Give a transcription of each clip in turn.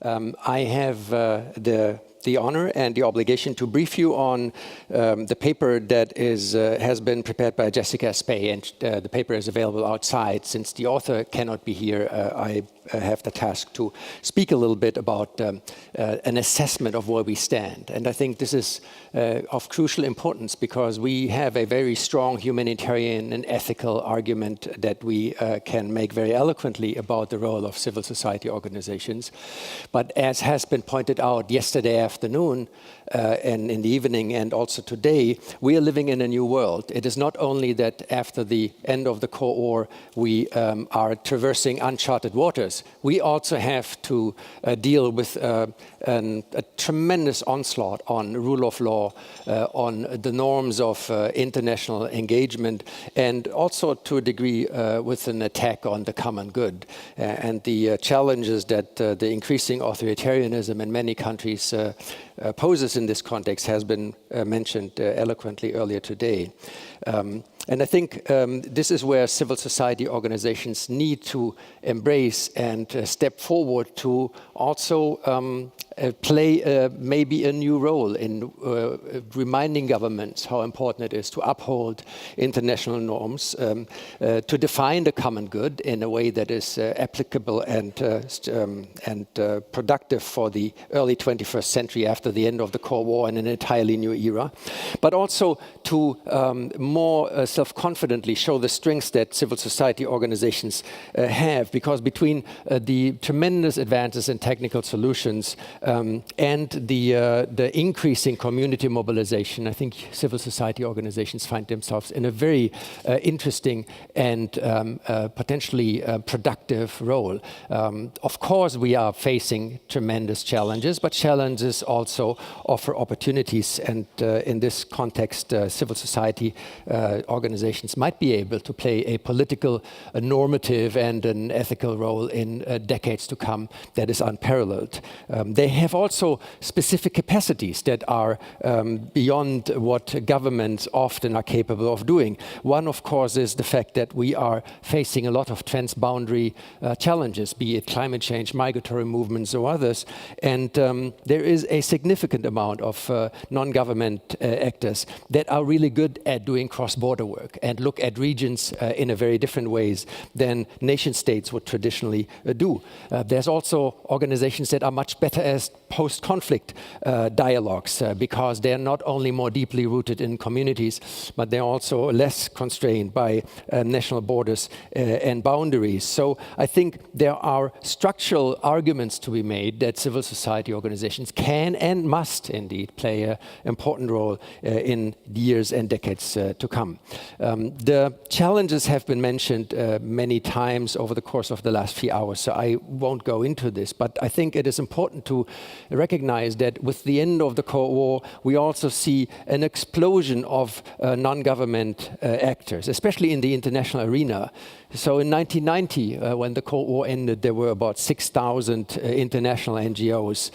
I have the honor and the obligation to brief you on the paper that has been prepared by Jessica Spey, and the paper is available outside. Since the author cannot be here, I have the task to speak a little bit about an assessment of where we stand. And I think this is of crucial importance because we have a very strong humanitarian and ethical argument that we can make very eloquently about the role of civil society organizations. But as has been pointed out yesterday afternoon and in the evening and also today, we are living in a new world. It is not only that after the end of the Cold War, we are traversing uncharted waters. We also have to deal with a tremendous onslaught on rule of law, on the norms of international engagement, and also to a degree with an attack on the common good. And the challenges that the increasing authoritarianism in many countries poses in this context has been mentioned eloquently earlier today. And I think this is where civil society organizations need to embrace and step forward to also play maybe a new role in reminding governments how important it is to uphold international norms, to define the common good in a way that is applicable and productive for the early 21st century after the end of the Cold War and an entirely new era, but also to more self-confidently show the strengths that civil society organizations have, because between the tremendous advances in technical solutions and the increasing community mobilization, I think civil society organizations find themselves in a very interesting and potentially productive role. Of course, we are facing tremendous challenges, but challenges also offer opportunities, and in this context, civil society organizations might be able to play a political, a normative, and an ethical role in decades to come that is unparalleled. They have also specific capacities that are beyond what governments often are capable of doing. One, of course, is the fact that we are facing a lot of transboundary challenges, be it climate change, migratory movements, or others. And there is a significant amount of non-government actors that are really good at doing cross-border work and look at regions in a very different ways than nation states would traditionally do. There's also organizations that are much better as post-conflict dialogues because they're not only more deeply rooted in communities, but they're also less constrained by national borders and boundaries. So I think there are structural arguments to be made that civil society organizations can and must indeed play an important role in years and decades to come. The challenges have been mentioned many times over the course of the last few hours, so I won't go into this, but I think it is important to recognize that with the end of the Cold War, we also see an explosion of non-government actors, especially in the international arena. So in 1990, when the Cold War ended, there were about 6,000 international NGOs,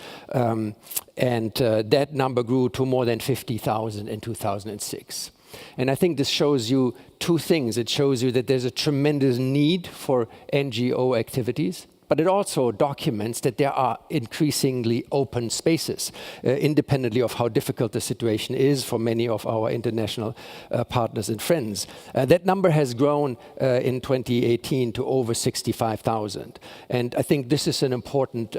and that number grew to more than 50,000 in 2006. And I think this shows you two things. It shows you that there's a tremendous need for NGO activities, but it also documents that there are increasingly open spaces, independently of how difficult the situation is for many of our international partners and friends. That number has grown in 2018 to over 65,000. And I think this is an important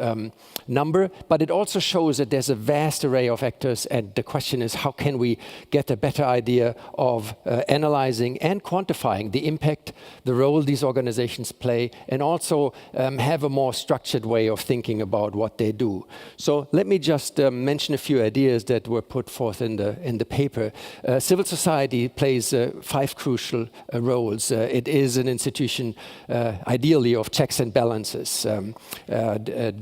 number, but it also shows that there's a vast array of actors, and the question is, how can we get a better idea of analyzing and quantifying the impact, the role these organizations play, and also have a more structured way of thinking about what they do. So let me just mention a few ideas that were put forth in the paper. Civil society plays 5 crucial roles. It is an institution, ideally, of checks and balances,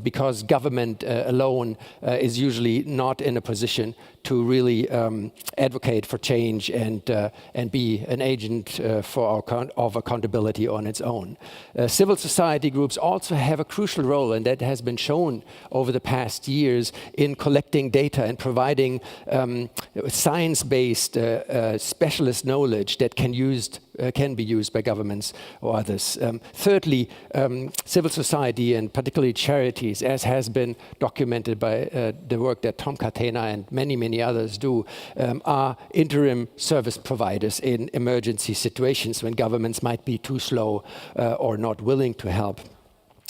because government alone is usually not in a position to really advocate for change and be an agent of accountability on its own. Civil society groups also have a crucial role, and that has been shown over the past years in collecting data and providing science-based specialist knowledge that can be used by governments or others. Thirdly, civil society and particularly charities, as has been documented by the work that Tom Catena and many, many others do, are interim service providers in emergency situations when governments might be too slow or not willing to help.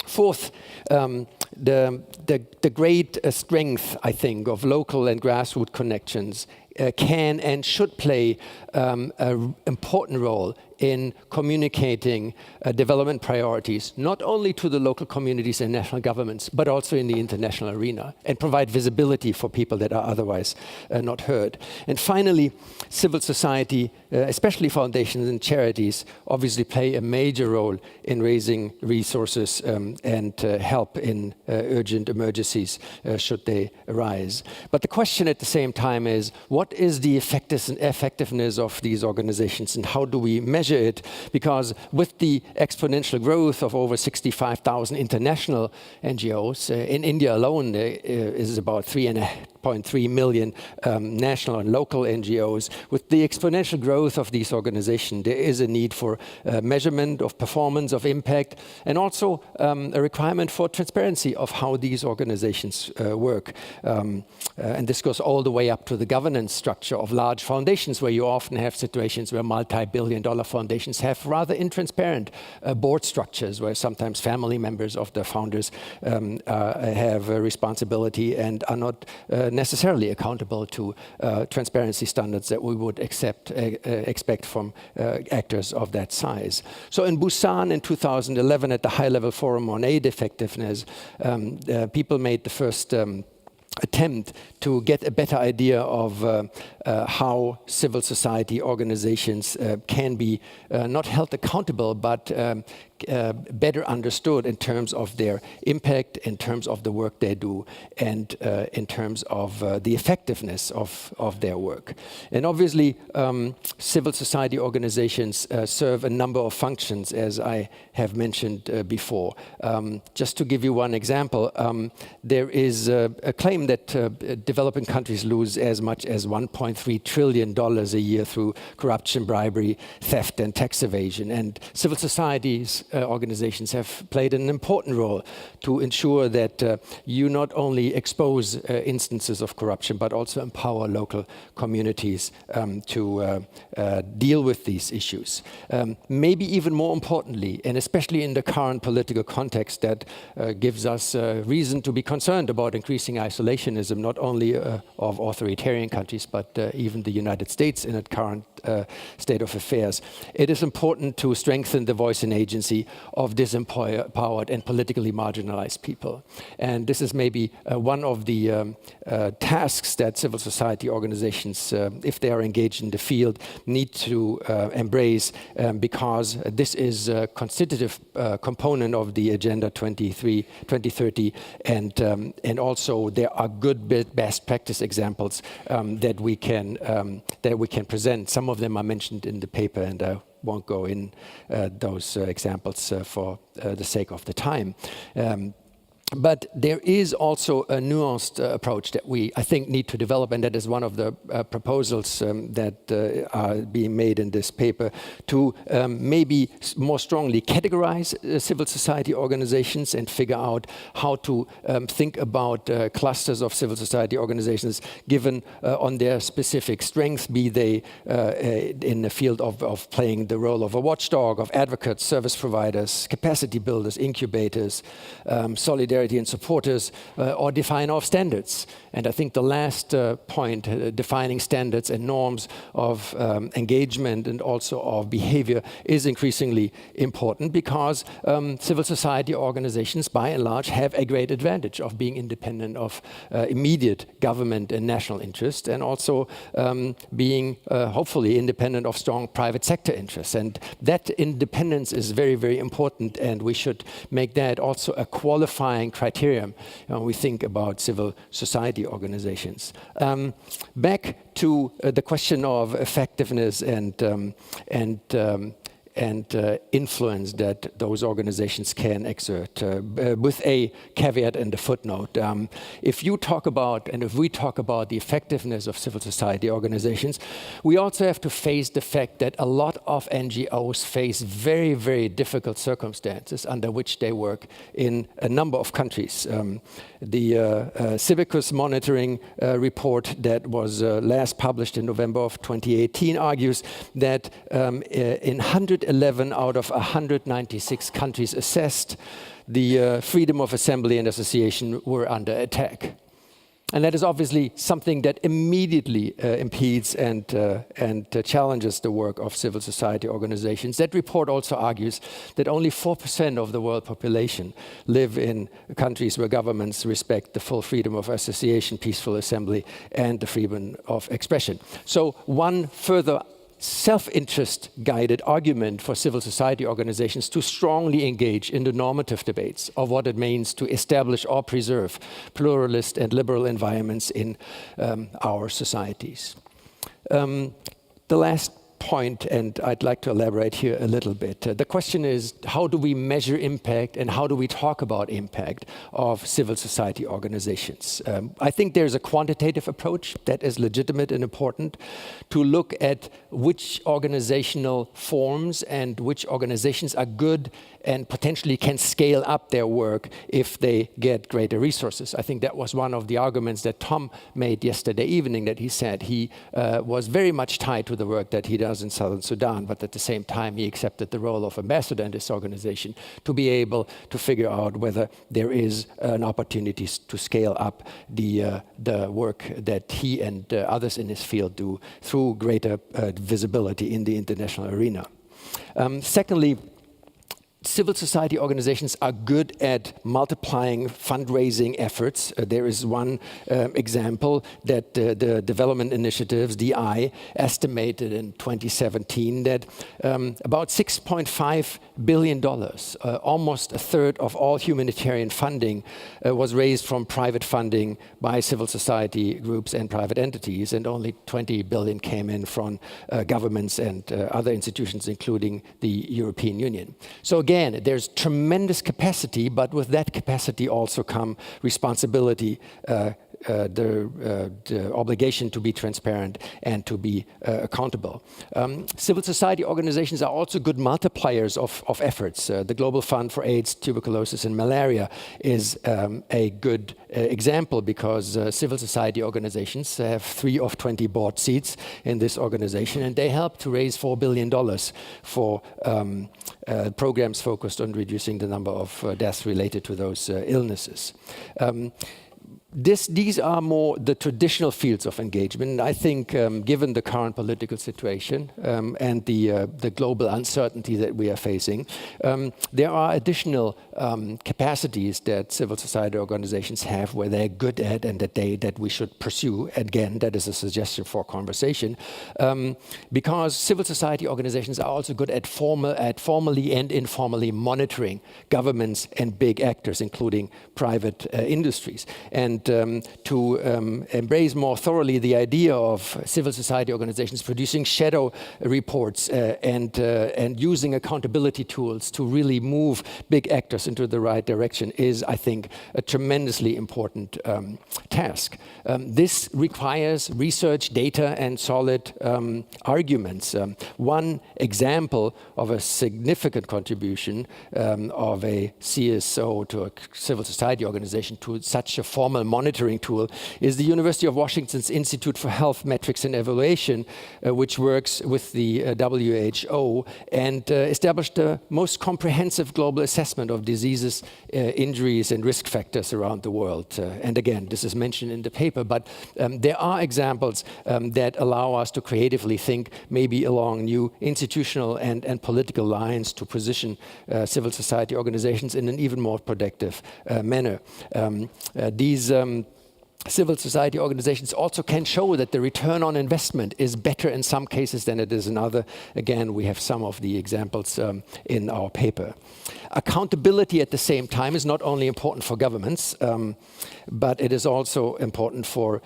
Fourth, the great strength, I think, of local and grassroots connections can and should play an important role in communicating development priorities, not only to the local communities and national governments, but also in the international arena, and provide visibility for people that are otherwise not heard. And finally, civil society, especially foundations and charities, obviously play a major role in raising resources and help in urgent emergencies should they arise. But the question at the same time is, what is the effectiveness of these organizations, and how do we measure it? Because with the exponential growth of over 65,000 international NGOs, in India alone there is about 3.3 million national and local NGOs. With the exponential growth of these organizations, there is a need for measurement of performance, of impact, and also a requirement for transparency of how these organizations work. And this goes all the way up to the governance structure of large foundations, where you often have situations where multi-billion-dollar foundations have rather intransparent board structures, where sometimes family members of the founders have a responsibility and are not necessarily accountable to transparency standards that we would expect from actors of that size. So in Busan in 2011, at the high-level forum on aid effectiveness, people made the first attempt to get a better idea of how civil society organizations can be not held accountable, but better understood in terms of their impact, in terms of the work they do, and in terms of the effectiveness of their work. And obviously, civil society organizations serve a number of functions, as I have mentioned before. Just to give you one example, there is a claim that developing countries lose as much as $1.3 trillion a year through corruption, bribery, theft, and tax evasion. And civil societies organizations have played an important role to ensure that you not only expose instances of corruption, but also empower local communities to deal with these issues. Maybe even more importantly, and especially in the current political context that gives us reason to be concerned about increasing isolationism, not only of authoritarian countries, but even the United States in its current state of affairs. It is important to strengthen the voice and agency of disempowered and politically marginalized people. And this is maybe one of the tasks that civil society organizations, if they are engaged in the field, need to embrace, because this is a constitutive component of the Agenda 2030, and also there are good best practice examples that we can present. Some of them are mentioned in the paper, and I won't go in those examples for the sake of the time. But there is also a nuanced approach that we, I think, need to develop, and that is one of the proposals that are being made in this paper, to maybe more strongly categorize civil society organizations and figure out how to think about clusters of civil society organizations given on their specific strengths, be they in the field of playing the role of a watchdog, of advocates, service providers, capacity builders, incubators, solidarity and supporters, or define our standards. And I think the last point, defining standards and norms of engagement and also of behavior, is increasingly important, because civil society organizations, by and large, have a great advantage of being independent of immediate government and national interest, and also being hopefully independent of strong private sector interests. And that independence is very, very important, and we should make that also a qualifying criterion when we think about civil society organizations. Back to the question of effectiveness and and influence that those organizations can exert. With a caveat and a footnote, if you talk about, and if we talk about the effectiveness of civil society organizations, we also have to face the fact that a lot of NGOs face very, very difficult circumstances under which they work in a number of countries. The Civicus monitoring report that was last published in November of 2018 argues that in 111 out of 196 countries assessed, the freedom of assembly and association were under attack. And that is obviously something that immediately impedes and challenges the work of civil society organizations. That report also argues that only 4% of the world population live in countries where governments respect the full freedom of association, peaceful assembly, and the freedom of expression. So one further self-interest guided argument for civil society organizations to strongly engage in the normative debates of what it means to establish or preserve pluralist and liberal environments in our societies. The last point, and I'd like to elaborate here a little bit. The question is, how do we measure impact and how do we talk about impact of civil society organizations? I think there's a quantitative approach that is legitimate and important to look at which organizational forms and which organizations are good and potentially can scale up their work if they get greater resources. I think that was one of the arguments that Tom made yesterday evening, that he said he was very much tied to the work that he does in Southern Sudan, but at the same time he accepted the role of ambassador in this organization to be able to figure out whether there is an opportunity to scale up the work that he and others in his field do through greater visibility in the international arena. Secondly, civil society organizations are good at multiplying fundraising efforts. There is one example that the Development Initiatives, DI, estimated in 2017 that about $6.5 billion, almost a third of all humanitarian funding, was raised from private funding by civil society groups and private entities, and only 20 billion came in from governments and other institutions, including the European Union. So again, there's tremendous capacity, but with that capacity also come responsibility, the obligation to be transparent and to be accountable. Civil society organizations are also good multipliers of efforts. The Global Fund for AIDS, Tuberculosis, and Malaria is a good example because civil society organizations have 3 of 20 board seats in this organization, and they help to raise $4 billion for programs focused on reducing the number of deaths related to those illnesses. These are more the traditional fields of engagement. I think given the current political situation and the global uncertainty that we are facing, there are additional capacities that civil society organizations have where they're good at and that we should pursue. Again, that is a suggestion for conversation, because civil society organizations are also good at formally and informally monitoring governments and big actors, including private industries. And to embrace more thoroughly the idea of civil society organizations producing shadow reports and using accountability tools to really move big actors into the right direction is, I think, a tremendously important task. This requires research, data, and solid arguments. One example of a significant contribution of a CSO to a civil society organization to such a formal monitoring tool is the University of Washington's Institute for Health Metrics and Evaluation, which works with the WHO and established the most comprehensive global assessment of diseases, injuries, and risk factors around the world. And again, this is mentioned in the paper, but there are examples that allow us to creatively think maybe along new institutional and political lines to position civil society organizations in an even more productive manner. These civil society organizations also can show that the return on investment is better in some cases than it is in other. Again, we have some of the examples in our paper. Accountability at the same time is not only important for governments, but it is also important for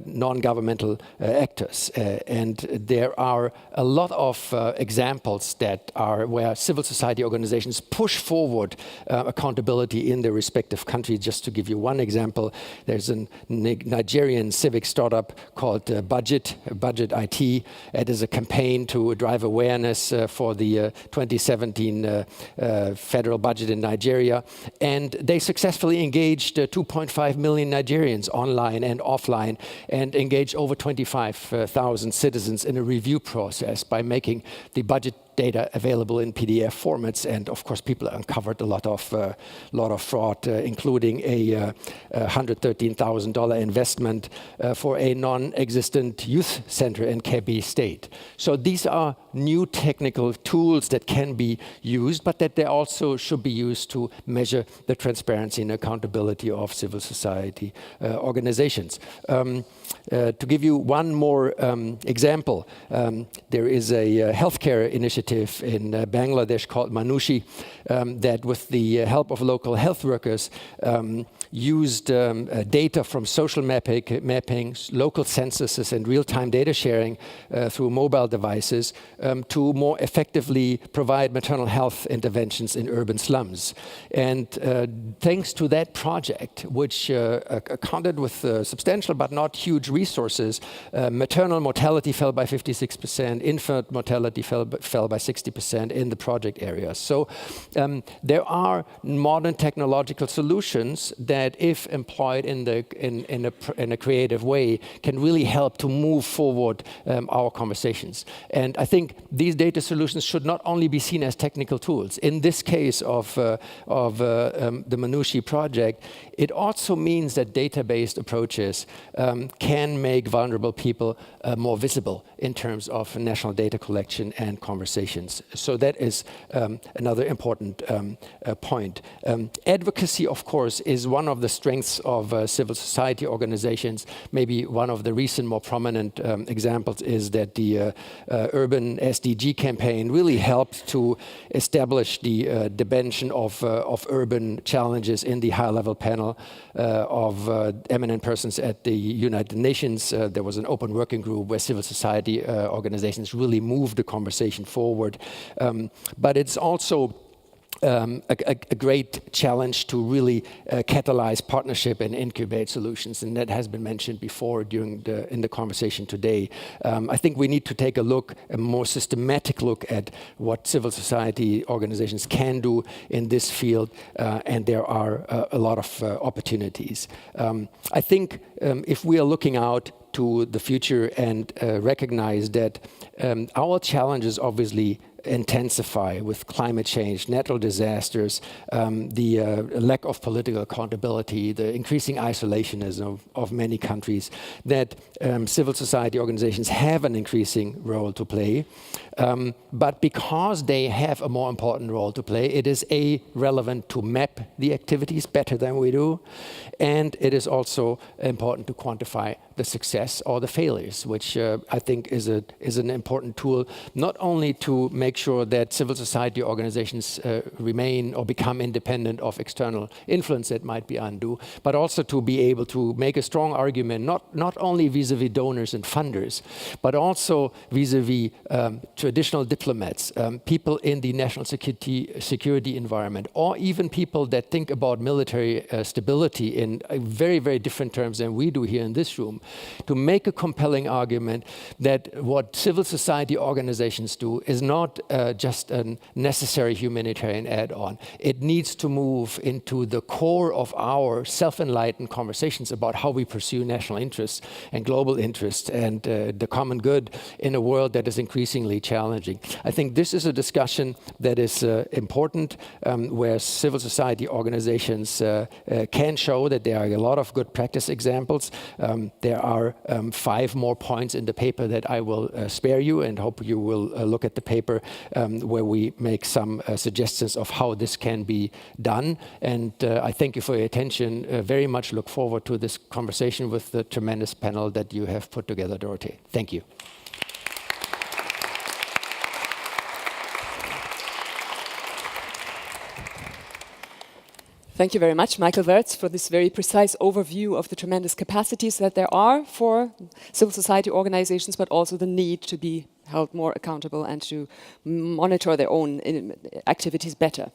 non-governmental actors. And there are a lot of examples that are where civil society organizations push forward accountability in their respective countries. Just to give you one example, there's a Nigerian civic startup called Budget IT. It is a campaign to drive awareness for the 2017 federal budget in Nigeria. And they successfully engaged 2.5 million Nigerians online and offline, and engaged over 25,000 citizens in a review process by making the budget data available in PDF formats. And of course, people uncovered a lot of fraud, including a $113,000 investment for a non-existent youth center in Kebbi State. So these are new technical tools that can be used, but that they also should be used to measure the transparency and accountability of civil society organizations. To give you one more example, there is a healthcare initiative in Bangladesh called Manushi that, with the help of local health workers, used data from social mapping, local censuses, and real-time data sharing through mobile devices to more effectively provide maternal health interventions in urban slums. And thanks to that project, which accounted with substantial but not huge resources, maternal mortality fell by 56%, infant mortality fell by 60% in the project areas. So there are modern technological solutions that, if employed in a creative way, can really help to move forward our conversations. And I think these data solutions should not only be seen as technical tools. In this case of the Manushi project, it also means that data-based approaches can make vulnerable people more visible in terms of national data collection and conversations. So that is another important point. Advocacy, of course, is one of the strengths of civil society organizations. Maybe one of the recent more prominent examples is that the urban SDG campaign really helped to establish the dimension of urban challenges in the high-level panel of eminent persons at the United Nations. There was an open working group where civil society organizations really moved the conversation forward. But it's also a great challenge to really catalyze partnership and incubate solutions, and that has been mentioned before in the conversation today. I think we need to take a more systematic look at what civil society organizations can do in this field, and there are a lot of opportunities. I think if we are looking out to the future and recognize that our challenges obviously intensify with climate change, natural disasters, the lack of political accountability, the increasing isolationism of many countries, that civil society organizations have an increasing role to play. But because they have a more important role to play, it is relevant to map the activities better than we do. And it is also important to quantify the success or the failures, which I think is an important tool, not only to make sure that civil society organizations remain or become independent of external influence that might be undue, but also to be able to make a strong argument, not only vis-a-vis donors and funders, but also vis-a-vis traditional diplomats, people in the national security environment, or even people that think about military stability in very, very different terms than we do here in this room, to make a compelling argument that what civil society organizations do is not just a necessary humanitarian add-on. It needs to move into the core of our self-enlightened conversations about how we pursue national interests and global interests and the common good in a world that is increasingly challenging. I think this is a discussion that is important, where civil society organizations can show that there are a lot of good practice examples. There are 5 more points in the paper that I will spare you, and hope you will look at the paper. where we make some suggestions of how this can be done. And I thank you for your attention. Very much look forward to this conversation with the tremendous panel that you have put together, Dorothee. Thank you. Thank you very much, Michael Wertz, for this very precise overview of the tremendous capacities that there are for civil society organizations, but also the need to be held more accountable and to monitor their own activities better.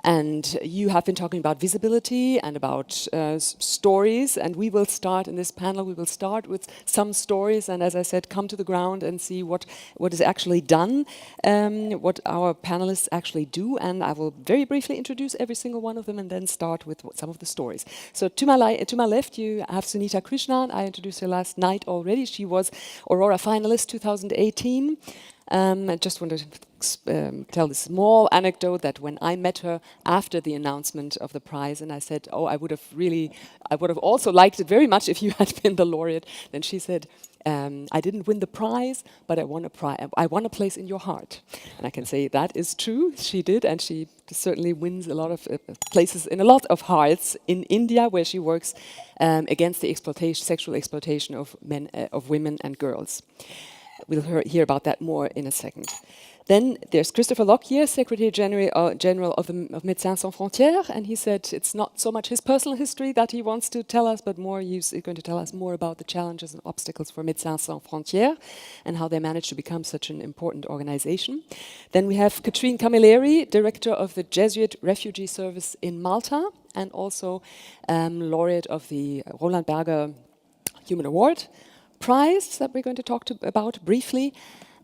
And you have been talking about visibility and about stories, and we will start in this panel, we will start with some stories, and as I said, come to the ground and see what is actually done, what our panelists actually do, and I will very briefly introduce every single one of them and then start with some of the stories. So to my left, you have Sunita Krishna. I introduced her last night already. She was Aurora finalist 2018. I just want to tell this small anecdote that when I met her after the announcement of the prize, and I said, "Oh, I would have also liked it very much if you had been the laureate." Then she said, "I didn't win the prize, but I won a place in your heart." And I can say that is true. She did, and she certainly wins a lot of places in a lot of hearts in India, where she works against the sexual exploitation of women and girls. We'll hear about that more in a second. Then there's Christopher Lockyer, Secretary General of Médecins Sans Frontières, and he said it's not so much his personal history that he wants to tell us, but more he's going to tell us more about the challenges and obstacles for Médecins Sans Frontières and how they managed to become such an important organization. Then we have Katrine Camilleri, Director of the Jesuit Refugee Service in Malta, and also laureate of the Roland Berger Human Award Prize that we're going to talk about briefly.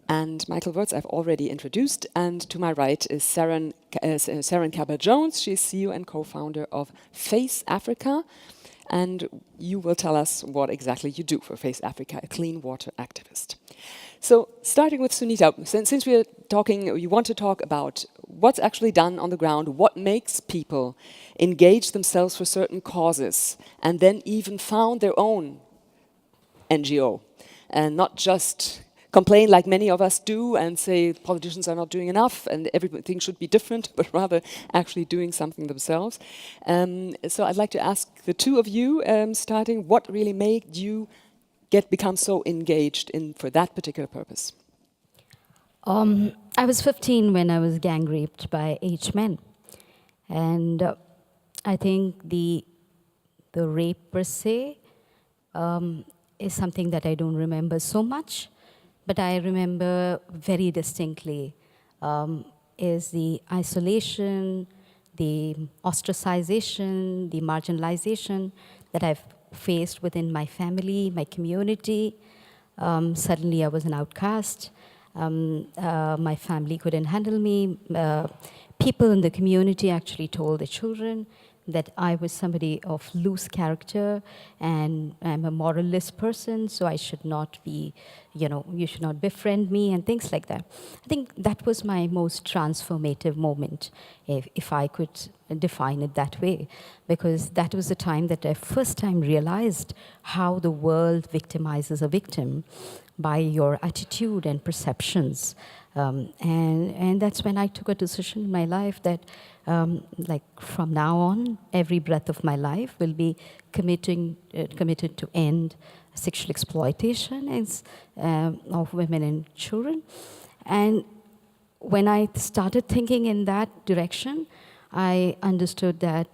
And Michael Wertz I've already introduced. And to my right is Saren Cabot-Jones. She's CEO and co-founder of Face Africa. And you will tell us what exactly you do for Face Africa, a clean water activist. So starting with Sunita, since you want to talk about what's actually done on the ground, what makes people engage themselves for certain causes, and then even found their own NGO, and not just complain like many of us do and say politicians are not doing enough and everything should be different, but rather actually doing something themselves. So I'd like to ask the two of you, starting, what really made you become so engaged for that particular purpose? I was 15 when I was gang raped by 8 men, and I think the rape per se is something that I don't remember so much, but I remember very distinctly is the isolation, the ostracization, the marginalization that I've faced within my family, my community. Suddenly I was an outcast. My family couldn't handle me. People in the community actually told the children that I was somebody of loose character and I'm a moralist person, so I should not be, you should not befriend me and things like that. I think that was my most transformative moment, if I could define it that way, because that was the time that I first time realized how the world victimizes a victim by your attitude and perceptions. And that's when I took a decision in my life that like from now on, every breath of my life will be committed to end sexual exploitation of women and children. And when I started thinking in that direction, I understood that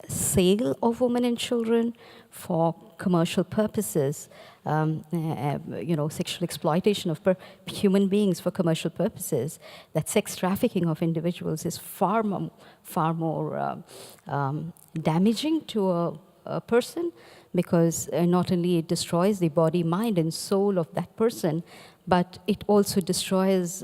sale of women and children for commercial purposes, sexual exploitation of human beings for commercial purposes, that sex trafficking of individuals is far more damaging to a person, because not only it destroys the body, mind, and soul of that person, but it also destroys,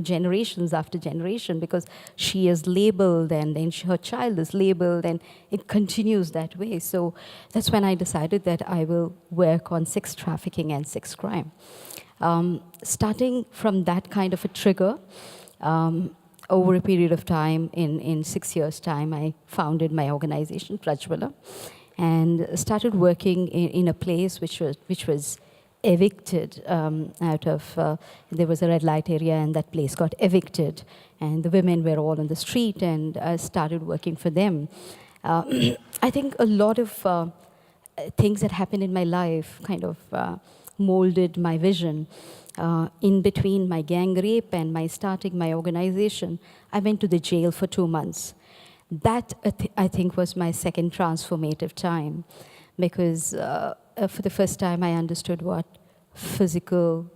generations after generation, because she is labeled and then her child is labeled, and it continues that way. So that's when I decided that I will work on sex trafficking and sex crime. Starting from that kind of a trigger, over a period of time, in 6 years' time, I founded my organization, Prajwala, and started working in a place which was evicted out of, there was a red light area and that place got evicted. And the women were all on the street and I started working for them. I think a lot of things that happened in my life kind of molded my vision. In between my gang rape and my starting my organization, I went to the jail for 2 months. That, I think, was my second transformative time, because for the first time I understood what physical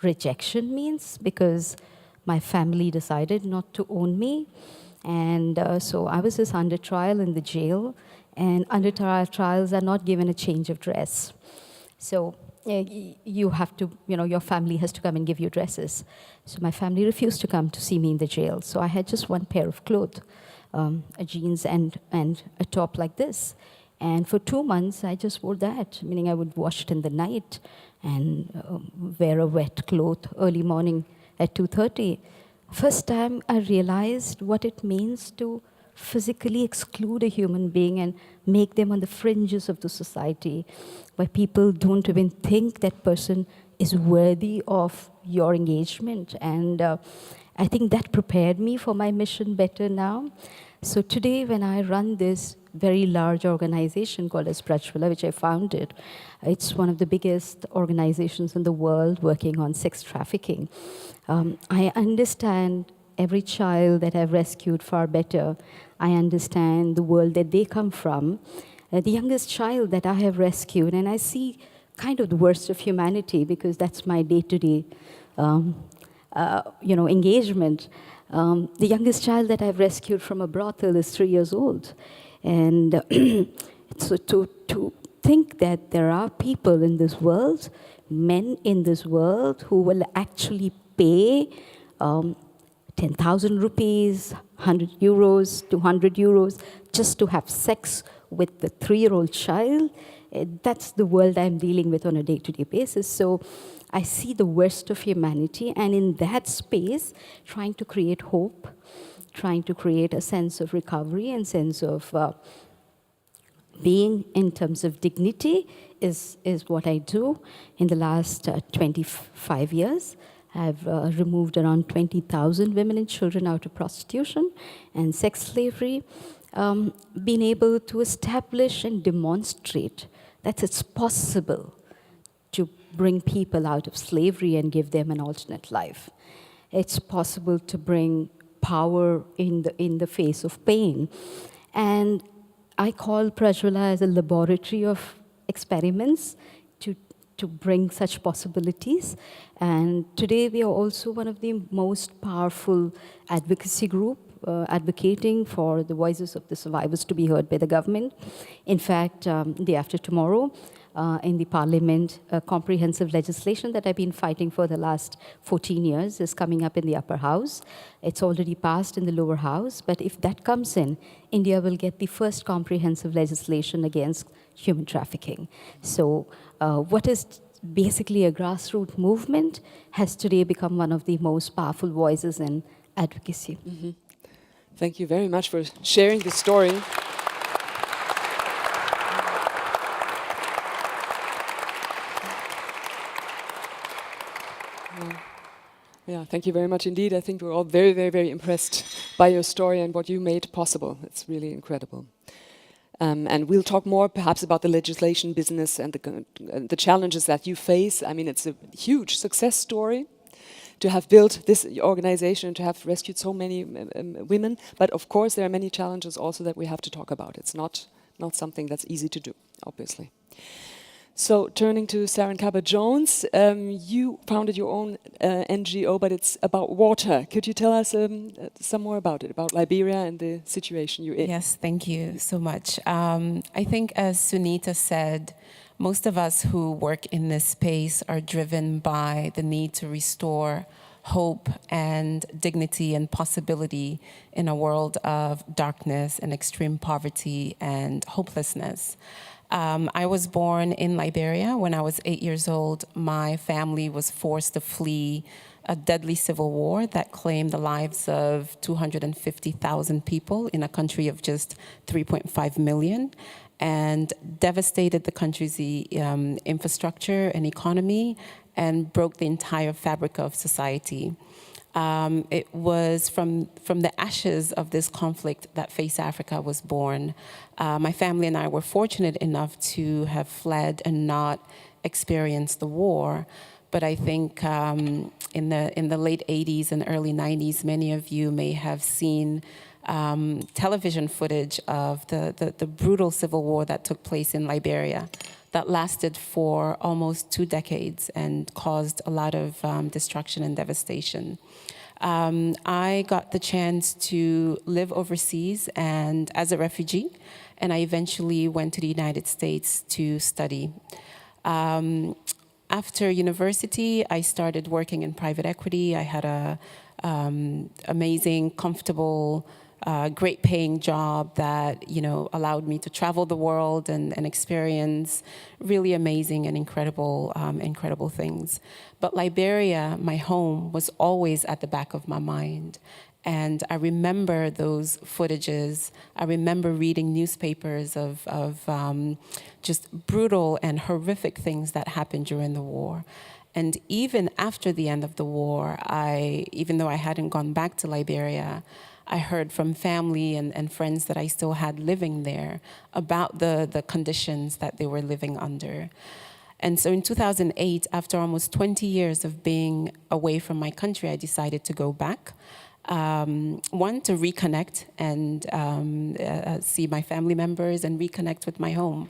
rejection means, because my family decided not to own me. And so I was just under trial in the jail, and under trials are not given a change of dress. So you have to, your family has to come and give you dresses. So my family refused to come to see me in the jail. So I had just one pair of clothes, a jeans and a top like this. And for 2 months, I just wore that, meaning I would wash it in the night and wear a wet cloth early morning at 2:30. First time I realized what it means to physically exclude a human being and make them on the fringes of the society, where people don't even think that person is worthy of your engagement. And I think that prepared me for my mission better now. So today, when I run this very large organization called as Prajwala, which I founded, it's one of the biggest organizations in the world working on sex trafficking. I understand every child that I've rescued far better. I understand the world that they come from. The youngest child that I have rescued, and I see kind of the worst of humanity, because that's my day-to-day engagement. The youngest child that I've rescued from a brothel is 3 years old. And so to think that there are people in this world, men in this world, who will actually pay 10,000 rupees, 100 euros, 200 euros, just to have sex with the 3-year-old child, that's the world I'm dealing with on a day-to-day basis. So I see the worst of humanity, and in that space, trying to create hope, trying to create a sense of recovery and sense of being in terms of dignity is what I do. In the last 25 years, I've removed around 20,000 women and children out of prostitution and sex slavery, been able to establish and demonstrate that it's possible to bring people out of slavery and give them an alternate life. It's possible to bring power in the face of pain. And I call Prajwala as a laboratory of experiments to bring such possibilities. And today we are also one of the most powerful advocacy group advocating for the voices of the survivors to be heard by the government. In fact, day after tomorrow, in the parliament, comprehensive legislation that I've been fighting for the last 14 years is coming up in the upper house. It's already passed in the lower house, but if that comes in, India will get the first comprehensive legislation against human trafficking. So what is basically a grassroots movement has today become one of the most powerful voices in advocacy. Mm-hmm. Thank you very much for sharing the story. Yeah, thank you very much indeed. I think we're all very, very, very impressed by your story and what you made possible. It's really incredible. And we'll talk more perhaps about the legislation business and the challenges that you face. I mean, it's a huge success story to have built this organization, to have rescued so many women. But of course, there are many challenges also that we have to talk about. It's not something that's easy to do, obviously. So turning to Saren Kaba-Jones, you founded your own NGO, but it's about water. Could you tell us some more about it, about Liberia and the situation you're in? Yes, thank you so much. I think, as Sunita said, most of us who work in this space are driven by the need to restore hope and dignity and possibility in a world of darkness and extreme poverty and hopelessness. I was born in Liberia. When I was 8 years old, my family was forced to flee a deadly civil war that claimed the lives of 250,000 people in a country of just 3.5 million. and devastated the country's infrastructure and economy and broke the entire fabric of society. It was from the ashes of this conflict that Face Africa was born. My family and I were fortunate enough to have fled and not experienced the war. But I think in the late 80s and early 90s, many of you may have seen television footage of the brutal civil war that took place in Liberia that lasted for almost 2 decades and caused a lot of destruction and devastation. I got the chance to live overseas and as a refugee, and I eventually went to the United States to study. After university, I started working in private equity. I had a amazing, comfortable, great paying job that allowed me to travel the world and experience really amazing and incredible things. But Liberia, my home, was always at the back of my mind. And I remember those footages. I remember reading newspapers of just brutal and horrific things that happened during the war. And even after the end of the war, even though I hadn't gone back to Liberia, I heard from family and friends that I still had living there about the conditions that they were living under. And so in 2008, after almost 20 years of being away from my country, I decided to go back. One, to reconnect and see my family members and reconnect with my home.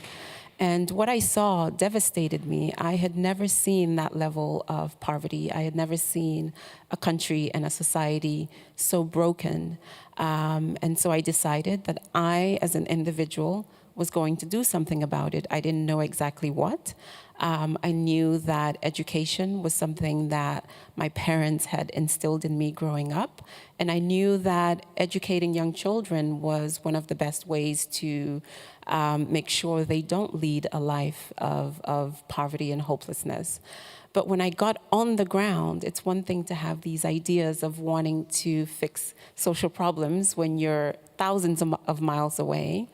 And what I saw devastated me. I had never seen that level of poverty. I had never seen a country and a society so broken. And so I decided that I, as an individual, was going to do something about it. I didn't know exactly what. I knew that education was something that my parents had instilled in me growing up. And I knew that educating young children was one of the best ways to make sure they don't lead a life of poverty and hopelessness. But when I got on the ground, it's one thing to have these ideas of wanting to fix social problems when you're thousands of miles away.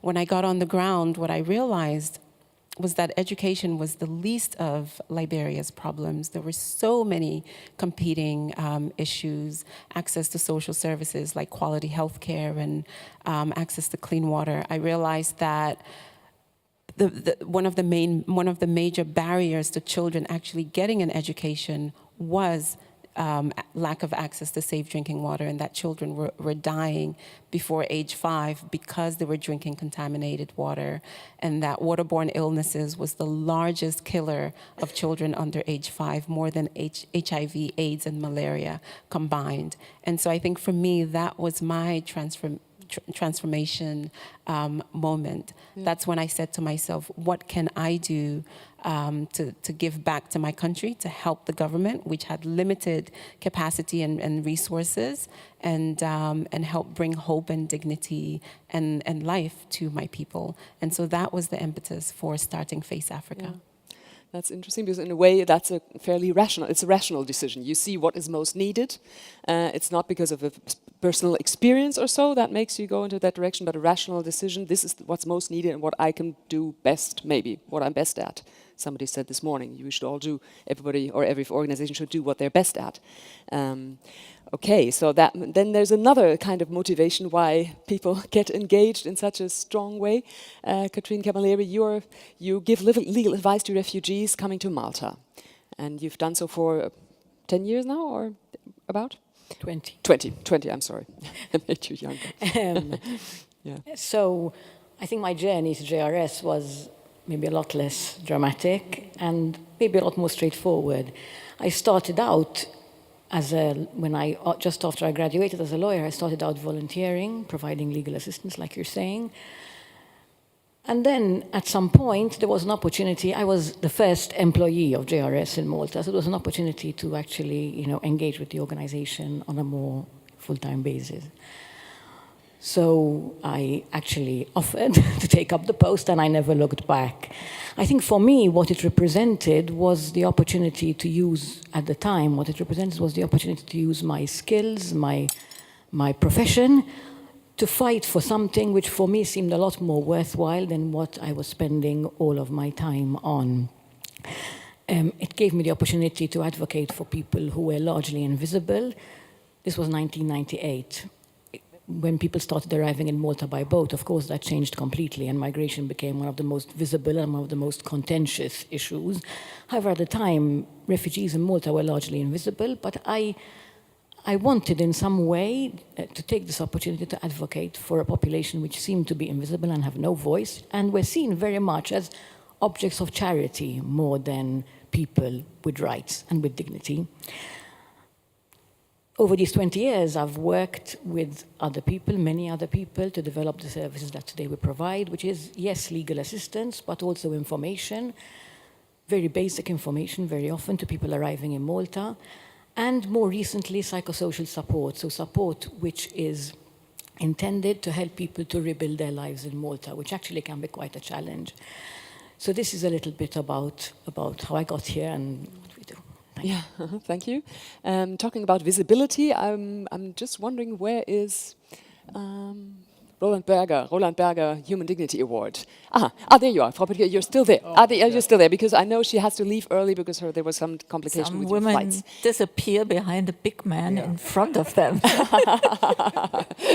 When I got on the ground, what I realized was that education was the least of Liberia's problems. There were so many competing issues: access to social services like quality health care and access to clean water. I realized that one of the major barriers to children actually getting an education was lack of access to safe drinking water, and that children were dying before age 5 because they were drinking contaminated water, and that waterborne illnesses was the largest killer of children under age 5, more than HIV, AIDS, and malaria combined. And so I think for me, that was my transformation moment. Yeah. That's when I said to myself, what can I do to give back to my country, to help the government, which had limited capacity and resources, and help bring hope and dignity and life to my people. And so that was the impetus for starting Face Africa. Yeah. That's interesting, because in a way that's a rational decision. You see what is most needed. It's not because of a personal experience or so that makes you go into that direction, but a rational decision. This is what's most needed and what I can do best, maybe, what I'm best at. Somebody said this morning, you should all do, everybody or every organization should do what they're best at. Okay, so then there's another kind of motivation why people get engaged in such a strong way. Katrine Camilleri, you give legal advice to refugees coming to Malta. And you've done so for 10 years now, or about? 20. 20, I'm sorry. I made you younger. Yeah. So I think my journey to JRS was maybe a lot less dramatic and maybe a lot more straightforward. I started out just after I graduated as a lawyer, I started out volunteering, providing legal assistance, like you're saying. And then at some point, there was an opportunity. I was the first employee of JRS in Malta, so there was an opportunity to actually, engage with the organization on a more full-time basis. So I actually offered to take up the post, and I never looked back. I think for me, what it represented was the opportunity to use, at the time, my skills, my profession, to fight for something which for me seemed a lot more worthwhile than what I was spending all of my time on. It gave me the opportunity to advocate for people who were largely invisible. This was 1998. When people started arriving in Malta by boat, of course, that changed completely, and migration became one of the most visible and one of the most contentious issues. However, at the time, refugees in Malta were largely invisible, but I wanted in some way to take this opportunity to advocate for a population which seemed to be invisible and have no voice, and were seen very much as objects of charity more than people with rights and with dignity. Over these 20 years, I've worked with other people, many other people, to develop the services that today we provide, which is, yes, legal assistance, but also information, very basic information, very often to people arriving in Malta, and more recently, psychosocial support, so support which is intended to help people to rebuild their lives in Malta, which actually can be quite a challenge. So this is a little bit about how I got here and what we do. Thank you. Talking about visibility, I'm just wondering, where is Roland Berger Human Dignity Award? There you are, Frau Pütke, you're still there. You're still there, because I know she has to leave early because there was some complication with your flights. Some women disappear behind a big man in front of them.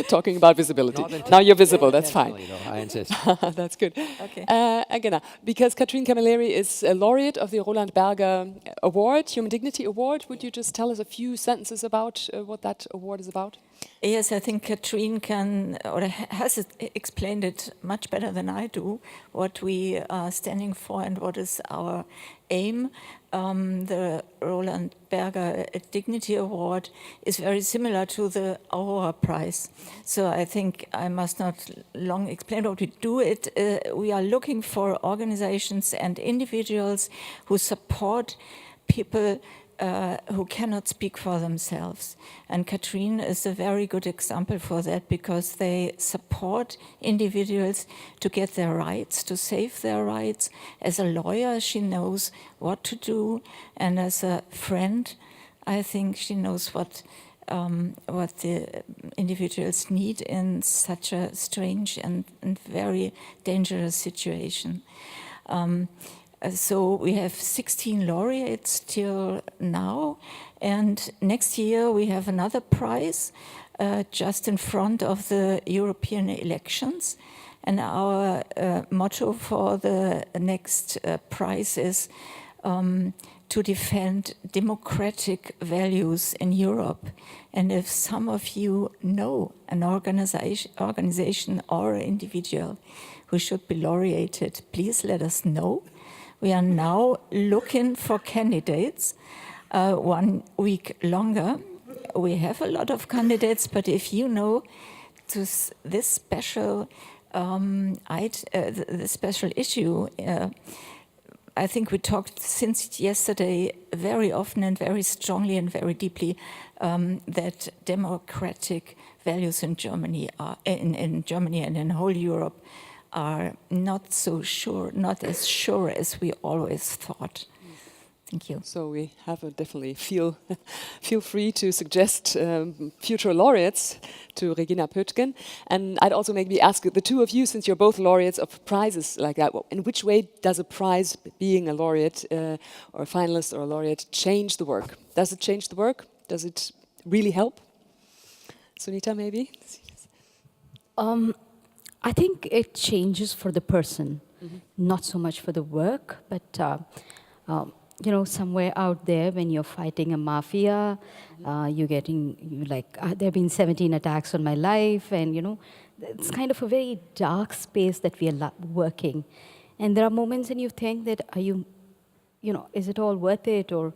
Talking about visibility. Now you're visible, that's fine. I insist. That's good. Okay. Again, because Katrin Camilleri is a laureate of the Roland Berger Award, Human Dignity Award, would you just tell us a few sentences about what that award is about? Yes, I think Katrin can, or has explained it much better than I do, what we are standing for and what is our aim. The Roland Berger Dignity Award is very similar to the Aurora Prize. So I think I must not long explain what we do. We are looking for organizations and individuals who support people who cannot speak for themselves. And Katrin is a very good example for that, because they support individuals to get their rights, to save their rights. As a lawyer, she knows what to do, and as a friend, I think she knows what the individuals need in such a strange and very dangerous situation. So we have 16 laureates till now, and next year we have another prize just in front of the European elections. And our motto for the next prize is to defend democratic values in Europe. And if some of you know an organization or an individual who should be laureated, please let us know. We are now looking for candidates 1 week longer. We have a lot of candidates, but if you know this special the special issue, I think we talked since yesterday very often and very strongly and very deeply that democratic values in Germany in Germany and in whole Europe are not so sure, not as sure as we always thought. Thank you. So we have definitely feel free to suggest future laureates to Regina Pöttgen. And I'd also maybe ask the two of you, since you're both laureates of prizes like that, in which way does a prize, being a laureate or a finalist or a laureate, change the work? Does it change the work? Does it really help? Sunita, maybe? I think it changes for the person, not so much for the work, but you know, somewhere out there when you're fighting a mafia, there have been 17 attacks on my life, and you know, it's kind of a very dark space that we are working. And there are moments when you think that, is it all worth it, or,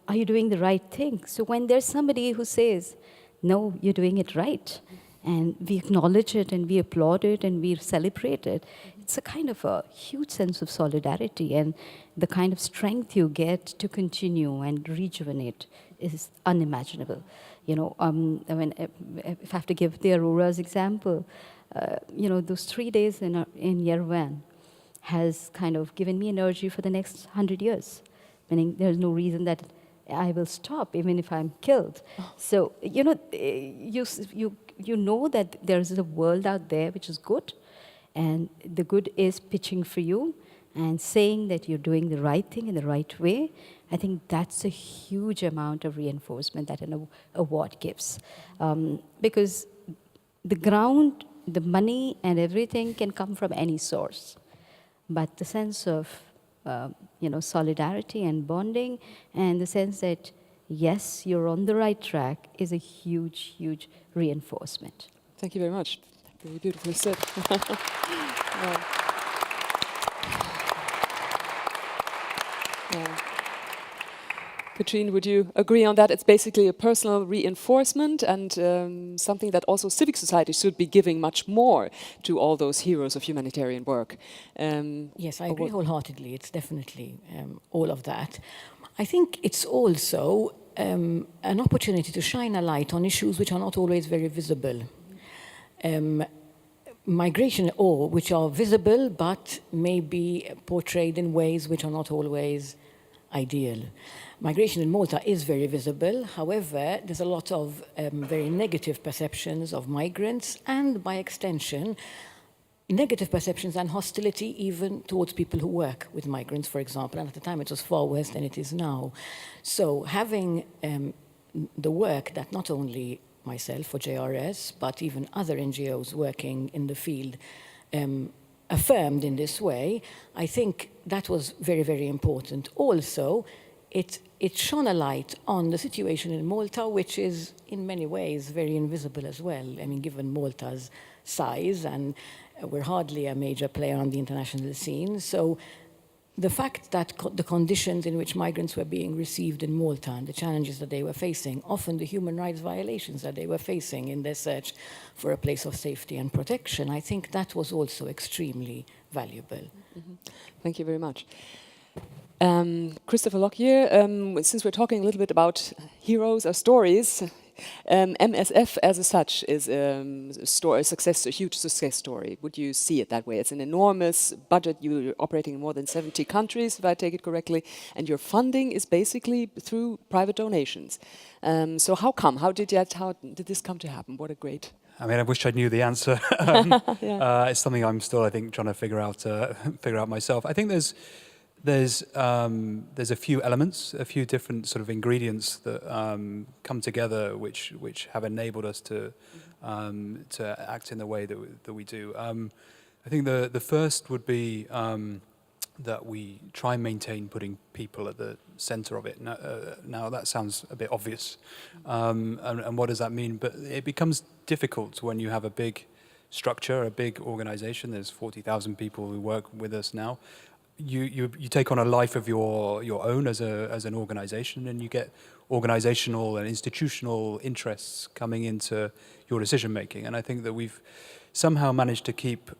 are you doing the right thing? So when there's somebody who says, no, you're doing it right, and we acknowledge it, and we applaud it, and we celebrate it, it's a kind of a huge sense of solidarity, and the kind of strength you get to continue and rejuvenate is unimaginable. If I have to give the Aurora's example, those 3 days in Yerevan has kind of given me energy for the next 100 years, meaning there's no reason that I will stop even if I'm killed. So, you you know that there's a world out there which is good, and the good is pitching for you and saying that you're doing the right thing in the right way. I think that's a huge amount of reinforcement that an award gives. Because the ground, the money and everything can come from any source. But the sense of solidarity and bonding, and the sense that, yes, you're on the right track, is a huge, huge reinforcement. Thank you very much. Very beautifully said. Yeah. Yeah. Katrine, would you agree on that? It's basically a personal reinforcement, and something that also civic society should be giving much more to all those heroes of humanitarian work. Yes, I agree wholeheartedly. It's definitely all of that. I think it's also an opportunity to shine a light on issues which are not always very visible. Migration, or which are visible but may be portrayed in ways which are not always ideal. Migration in Malta is very visible. However, there's a lot of very negative perceptions of migrants, and by extension, negative perceptions and hostility even towards people who work with migrants, for example. And at the time, it was far worse than it is now. So having the work that not only myself or JRS, but even other NGOs working in the field affirmed in this way, I think that was very, very important. Also, it shone a light on the situation in Malta, which is in many ways very invisible as well. I mean, given Malta's size, and we're hardly a major player on the international scene. So the fact that the conditions in which migrants were being received in Malta and the challenges that they were facing, often the human rights violations that they were facing in their search for a place of safety and protection, I think that was also extremely valuable. Mm-hmm. Thank you very much. Christopher Lockyer, since we're talking a little bit about heroes or stories, MSF as such is a huge success story. Would you see it that way? It's an enormous budget. You're operating in more than 70 countries, if I take it correctly, and your funding is basically through private donations. So how come? How did this come to happen? What a great... I mean, I wish I knew the answer. It's something I'm still, I think, trying to figure out myself. I think there's a few elements, a few different sort of ingredients that come together, which have enabled us to act in the way that we do. I think the first would be that we try and maintain putting people at the center of it. Now that sounds a bit obvious, and what does that mean? But it becomes difficult when you have a big structure, a big organization. There's 40,000 people who work with us now. You take on a life of your own as an organization, and you get organizational and institutional interests coming into your decision making. And I think that we've somehow managed to keep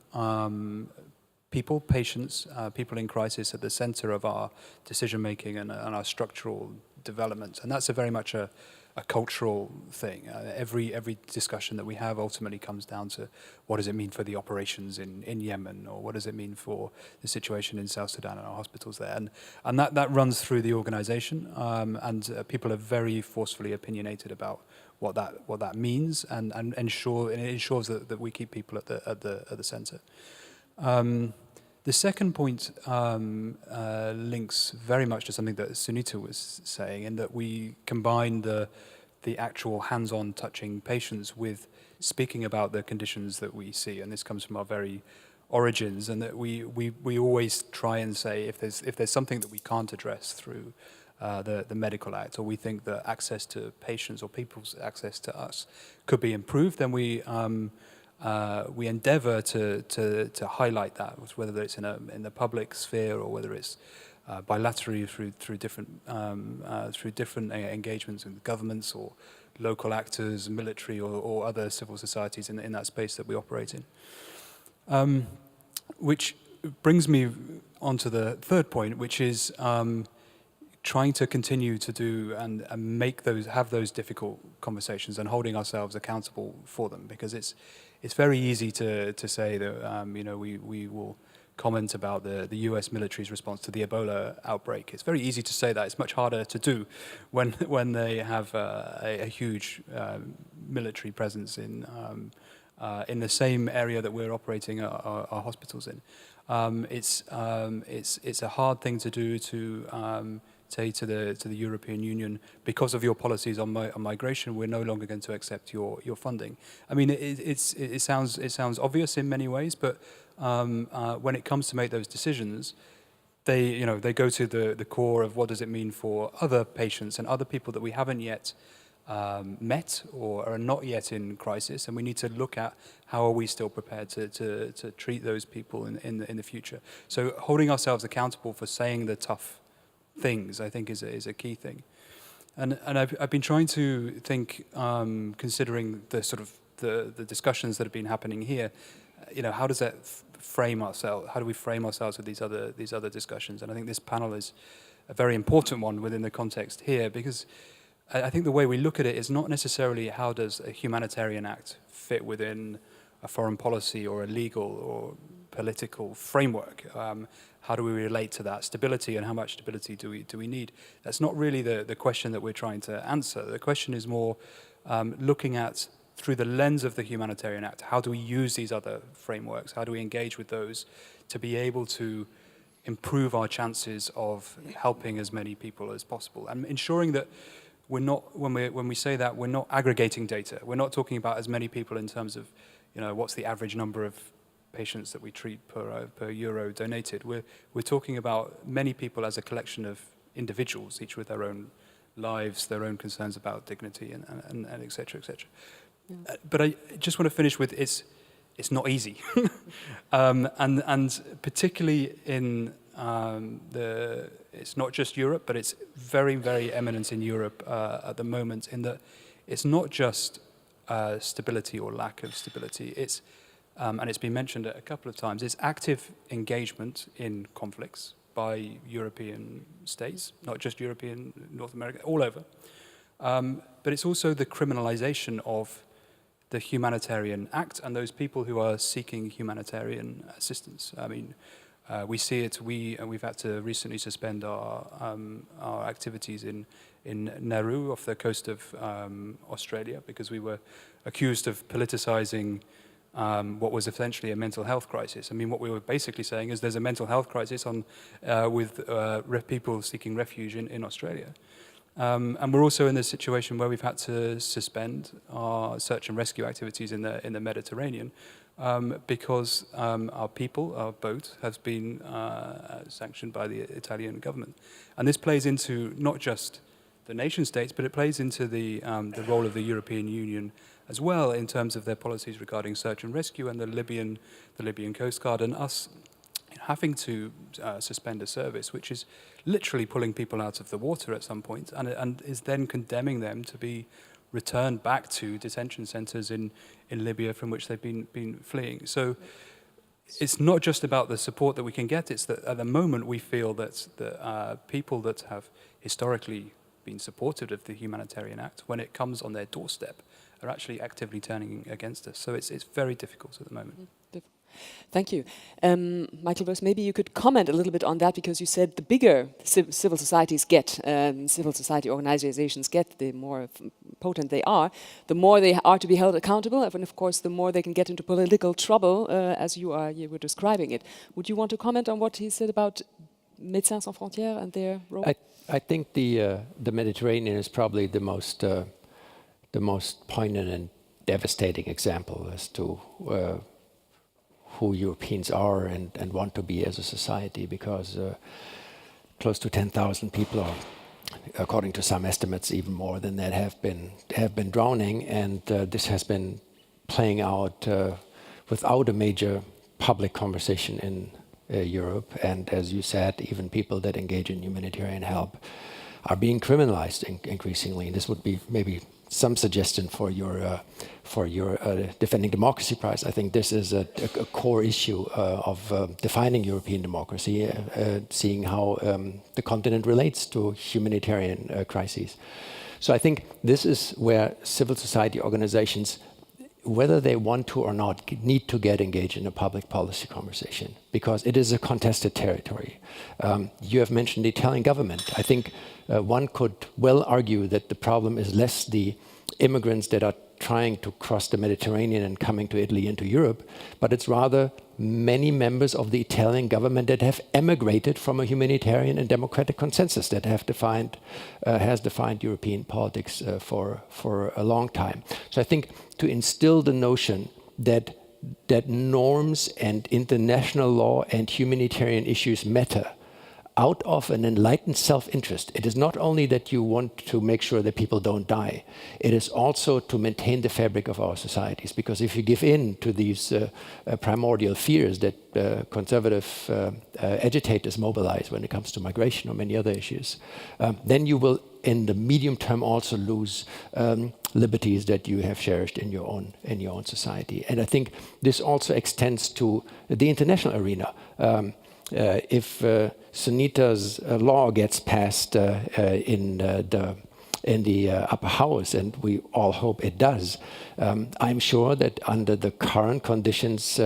people, patients, people in crisis at the center of our decision making and our structural development. And that's very much a cultural thing. Every discussion that we have ultimately comes down to what does it mean for the operations in Yemen, or what does it mean for the situation in South Sudan and our hospitals there, and that runs through the organization, and people are very forcefully opinionated about what that means, and it ensures that we keep people at the center. The second point links very much to something that Sunita was saying, in that we combine the actual hands-on touching patients with speaking about the conditions that we see, and this comes from our very origins, and that we always try and say if there's something that we can't address through the Medical Act, or we think that access to patients or people's access to us could be improved, then we endeavour to highlight that, whether it's in the public sphere or whether it's bilaterally through different engagements with governments or local actors, military or other civil societies in that space that we operate in. Which brings me on to the third point, which is trying to continue to do and have those difficult conversations and holding ourselves accountable for them, because it's very easy to say that we will comment about the US military's response to the Ebola outbreak. It's very easy to say that. It's much harder to do when they have a huge military presence in the same area that we're operating our hospitals in. It's a hard thing to do to say to the European Union, because of your policies on migration, we're no longer going to accept your funding. I mean, it sounds obvious in many ways, but when it comes to make those decisions, they go to the core of what does it mean for other patients and other people that we haven't yet met or are not yet in crisis, and we need to look at how are we still prepared to treat those people in the future. So holding ourselves accountable for saying the tough things, I think, is a key thing. And I've been trying to think, considering the sort of the discussions that have been happening here, how does that frame ourselves? How do we frame ourselves with these other discussions? And I think this panel is a very important one within the context here, because I think the way we look at it is not necessarily how does a humanitarian act fit within a foreign policy or a legal or political framework. How do we relate to that stability, and how much stability do we need? That's not really the question that we're trying to answer. The question is more looking at, through the lens of the Humanitarian Act, how do we use these other frameworks? How do we engage with those to be able to improve our chances of helping as many people as possible, and ensuring that we're not, when we say that, we're not aggregating data. We're not talking about as many people in terms of, what's the average number of patients that we treat per euro donated. We're talking about many people as a collection of individuals, each with their own lives, their own concerns about dignity, and et cetera, et cetera. Yeah. But I just want to finish with it's not easy, and particularly in it's not just Europe, but it's very, very eminent in Europe at the moment, in that it's not just stability or lack of stability. It's and it's been mentioned a couple of times, it's active engagement in conflicts by European states, not just European, North America, all over. But it's also the criminalization of the Humanitarian Act and those people who are seeking humanitarian assistance. I mean, we see it, we've had to recently suspend our activities in Nauru off the coast of Australia, because we were accused of politicizing what was essentially a mental health crisis. I mean, what we were basically saying is there's a mental health crisis with people seeking refuge in Australia. And we're also in this situation where we've had to suspend our search and rescue activities in the Mediterranean because our boat, has been sanctioned by the Italian government. And this plays into not just the nation states, but it plays into the role of the European Union as well, in terms of their policies regarding search and rescue, and the Libyan Coast Guard, and us having to suspend a service which is literally pulling people out of the water at some point, and is then condemning them to be returned back to detention centres in Libya from which they've been fleeing. So it's not just about the support that we can get, it's that at the moment we feel that the people that have historically been supportive of the Humanitarian Act, when it comes on their doorstep, are actually actively turning against us. So it's very difficult at the moment. Thank you. Michael Bruce, maybe you could comment a little bit on that, because you said the bigger civil societies get, civil society organizations get, the more potent they are, the more they are to be held accountable, and of course the more they can get into political trouble, as you were describing it. Would you want to comment on what he said about Médecins Sans Frontières and their role? I think the Mediterranean is probably the most poignant and devastating example as to who Europeans are and want to be as a society, because close to 10,000 people, or according to some estimates even more than that, have been drowning, and this has been playing out without a major public conversation in Europe. And as you said, even people that engage in humanitarian help are being criminalized increasingly. And this would be maybe some suggestion for your Defending Democracy Prize. I think this is a core issue of defining European democracy, seeing how the continent relates to humanitarian crises. So I think this is where civil society organizations whether they want to or not, need to get engaged in a public policy conversation, because it is a contested territory. You have mentioned the Italian government. I think one could well argue that the problem is less the immigrants that are trying to cross the Mediterranean and coming to Italy and to Europe, but it's rather many members of the Italian government that have emigrated from a humanitarian and democratic consensus that has defined European politics for a long time. So I think to instill the notion that norms and international law and humanitarian issues matter out of an enlightened self-interest. It is not only that you want to make sure that people don't die, it is also to maintain the fabric of our societies. Because if you give in to these primordial fears that conservative agitators mobilize when it comes to migration or many other issues, then you will in the medium term also lose liberties that you have cherished in your own society. And I think this also extends to the international arena. If Sunita's law gets passed in the upper house, and we all hope it does, I'm sure that under the current conditions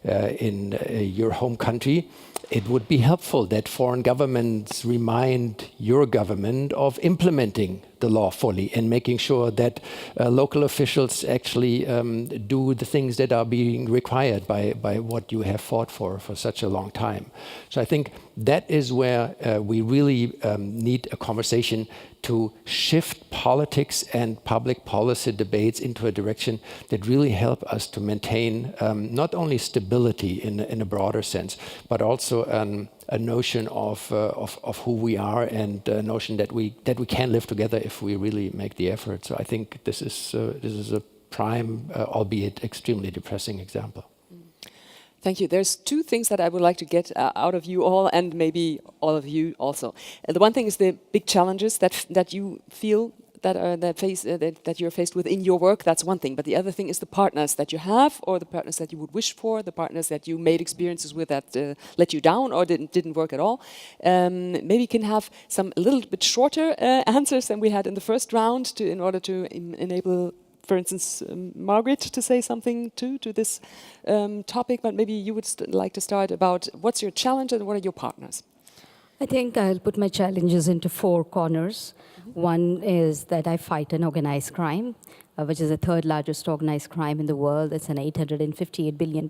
in your home country, it would be helpful that foreign governments remind your government of implementing the law fully and making sure that local officials actually do the things that are being required by what you have fought for such a long time. So I think that is where we really need a conversation to shift politics and public policy debates into a direction that really help us to maintain not only stability in a broader sense, but also a notion of who we are and a notion that we can live together if we really make the effort. So I think this is a prime, albeit extremely depressing example. Thank you. There's two things that I would like to get out of you all, and maybe all of you also. The one thing is the big challenges that you feel that you're faced with in your work. That's one thing. But the other thing is the partners that you have, or the partners that you would wish for, the partners that you made experiences with that let you down or didn't work at all. Maybe you can have some a little bit shorter answers than we had in the first round in order to enable, for instance, Margaret to say something to this topic, but maybe you would like to start about what's your challenge and what are your partners? I think I'll put my challenges into 4 corners. One is that I fight an organized crime, which is the 3rd largest organized crime in the world. It's an $858 billion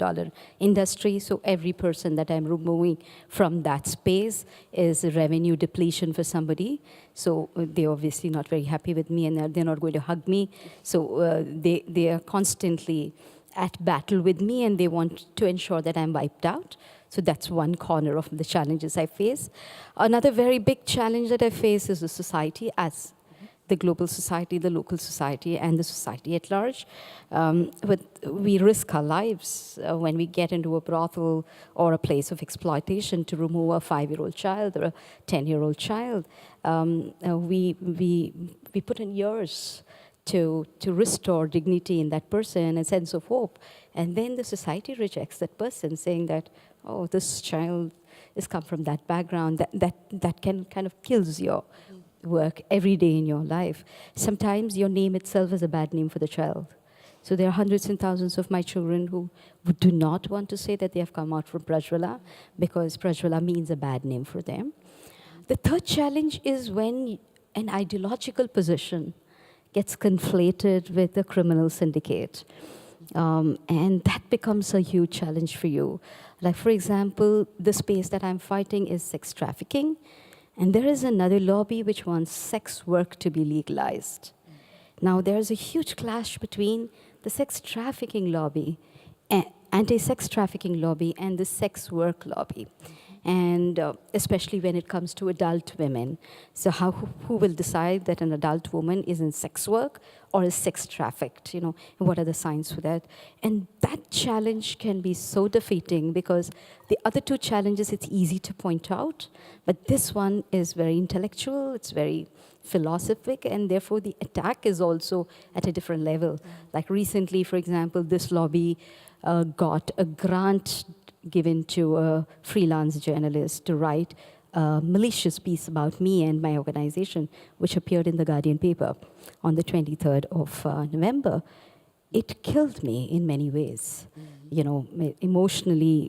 industry. So every person that I'm removing from that space is a revenue depletion for somebody. So they're obviously not very happy with me, and they're not going to hug me. So they are constantly at battle with me, and they want to ensure that I'm wiped out. So that's one corner of the challenges I face. Another very big challenge that I face is the society, as the global society, the local society, and the society at large. But we risk our lives when we get into a brothel or a place of exploitation to remove a 5-year-old child or a 10-year-old child. We put in years to restore dignity in that person and a sense of hope. And then the society rejects that person, saying that, oh, this child has come from that background, that can kind of kills your work every day in your life. Sometimes your name itself is a bad name for the child. So there are hundreds and thousands of my children who do not want to say that they have come out from Prajwala, because Prajwala means a bad name for them. The third challenge is when an ideological position gets conflated with a criminal syndicate. And that becomes a huge challenge for you. Like, for example, the space that I'm fighting is sex trafficking. And there is another lobby which wants sex work to be legalized. Now, there's a huge clash between the sex trafficking lobby, anti-sex trafficking lobby, and the sex work lobby. And especially when it comes to adult women. So who will decide that an adult woman is in sex work or is sex trafficked? You know, what are the signs for that? And that challenge can be so defeating, because the other 2 challenges, it's easy to point out, but this one is very intellectual, it's very philosophic, and therefore the attack is also at a different level. Like recently, for example, this lobby got a grant given to a freelance journalist to write a malicious piece about me and my organization, which appeared in the Guardian paper on the 23rd of November. it killed me in many ways. You know, emotionally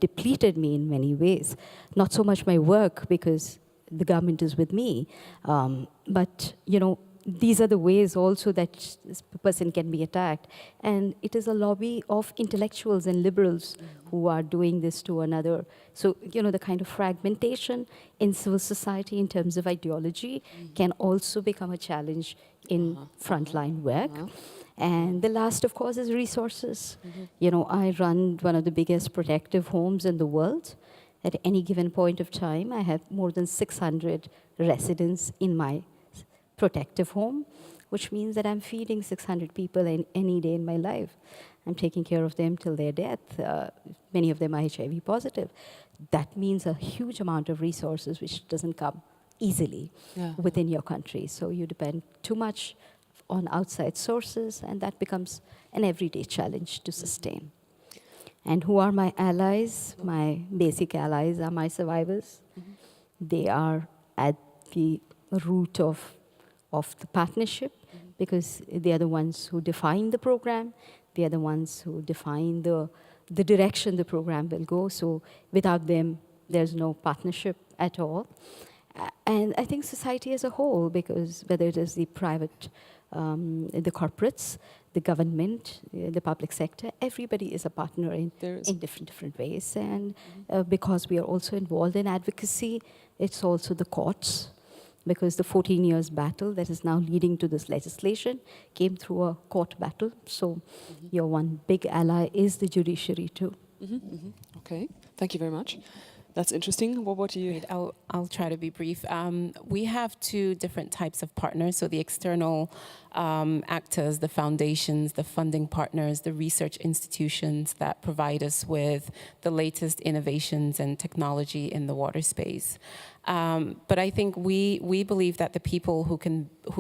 depleted me in many ways. Not so much my work, because the government is with me, but, you know, these are the ways also that this person can be attacked. And it is a lobby of intellectuals and liberals who are doing this to another. So, you know, the kind of fragmentation in civil society in terms of ideology can also become a challenge in frontline work. And the last, of course, is resources. You know, I run one of the biggest protective homes in the world. At any given point of time, I have more than 600 residents in my protective home, which means that I'm feeding 600 people any day in my life. I'm taking care of them till their death. Many of them are HIV positive. That means a huge amount of resources which doesn't come easily within your country. So you depend too much on outside sources, and that becomes an everyday challenge to sustain. And who are my allies? My basic allies are my survivors. They are at the root of the partnership, because they are the ones who define the program. They are the ones who define the direction the program will go. So without them, there's no partnership at all. And I think society as a whole, because whether it is the private, the corporates, the government, the public sector, everybody is a partner in different ways. And because we are also involved in advocacy, it's also the courts, because the 14 years battle that is now leading to this legislation came through a court battle. So your one big ally is the judiciary too. Okay, thank you very much. That's interesting. What do you? I'll try to be brief. We have two different types of partners. So the external actors, the foundations, the funding partners, the research institutions that provide us with the latest innovations and technology in the water space. But I think we believe that the people who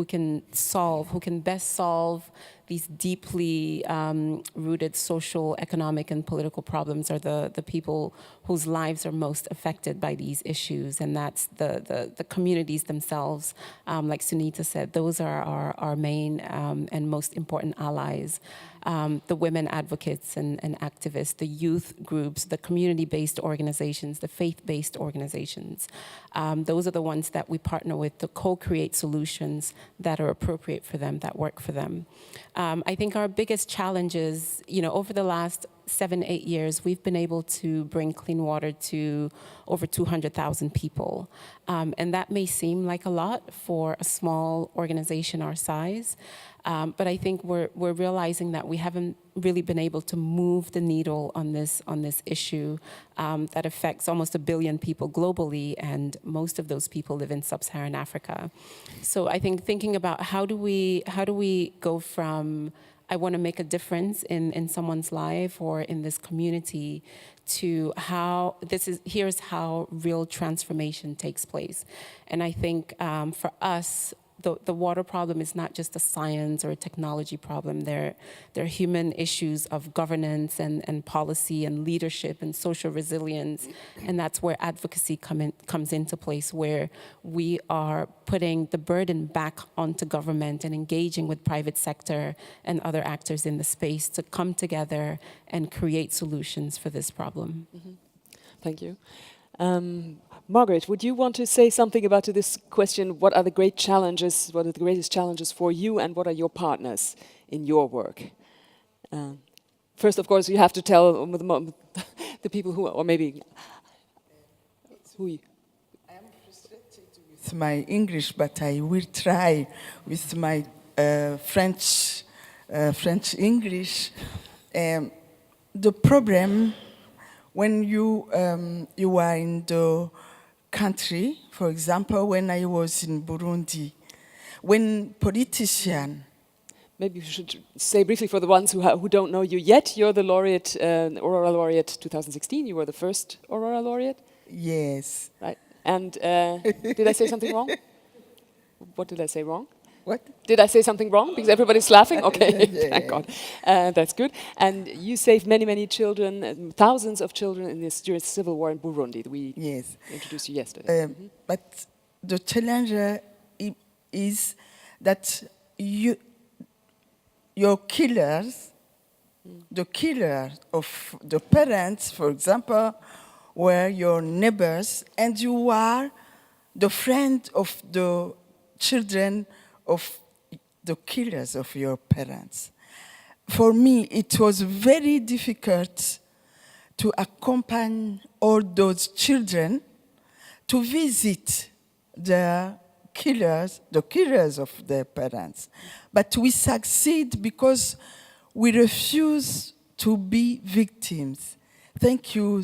can best solve these deeply rooted social, economic, and political problems are the people whose lives are most affected by these issues, and that's the communities themselves. Like Sunita said, those are our main and most important allies. The women advocates and activists, the youth groups, the community-based organizations, the faith-based organizations. Those are the ones that we partner with to co-create solutions that are appropriate for them, that work for them. I think our biggest challenge is, over the last 7-8 years, we've been able to bring clean water to over 200,000 people. And that may seem like a lot for a small organization our size. But I think we're realizing that we haven't really been able to move the needle on this issue that affects almost 1 billion people globally, and most of those people live in sub-Saharan Africa. So I think thinking about how do we go from I want to make a difference in someone's life or in this community to here's how real transformation takes place. And I think for us, the water problem is not just a science or a technology problem. There are human issues of governance and policy and leadership and social resilience. And that's where advocacy comes into place, where we are putting the burden back onto government and engaging with private sector and other actors in the space to come together and create solutions for this problem. Thank you. Margaret, would you want to say something about this question? What are the great challenges? What are the greatest challenges for you, and what are your partners in your work? First, of course, you have to tell the people who, or maybe who you. I am frustrated with my English, but I will try with my French English. The problem when you are in the country, for example, when I was in Burundi, when politicians... Maybe you should say briefly for the ones who don't know you yet, you're the laureate, Aurora laureate 2016. You were the first Aurora laureate? Yes. Right. And did I say something wrong? What did I say wrong? What? Did I say something wrong? Because everybody's laughing? Okay, thank God. That's good. And you saved many, many children, thousands of children in this during the civil war in Burundi. We introduced you yesterday. But the challenge is that your killers, the killer of the parents, for example, were your neighbors, and you are the friend of the children of the killers of your parents. For me, it was very difficult to accompany all those children to visit the killers of their parents. But we succeed because we refuse to be victims. Thank you,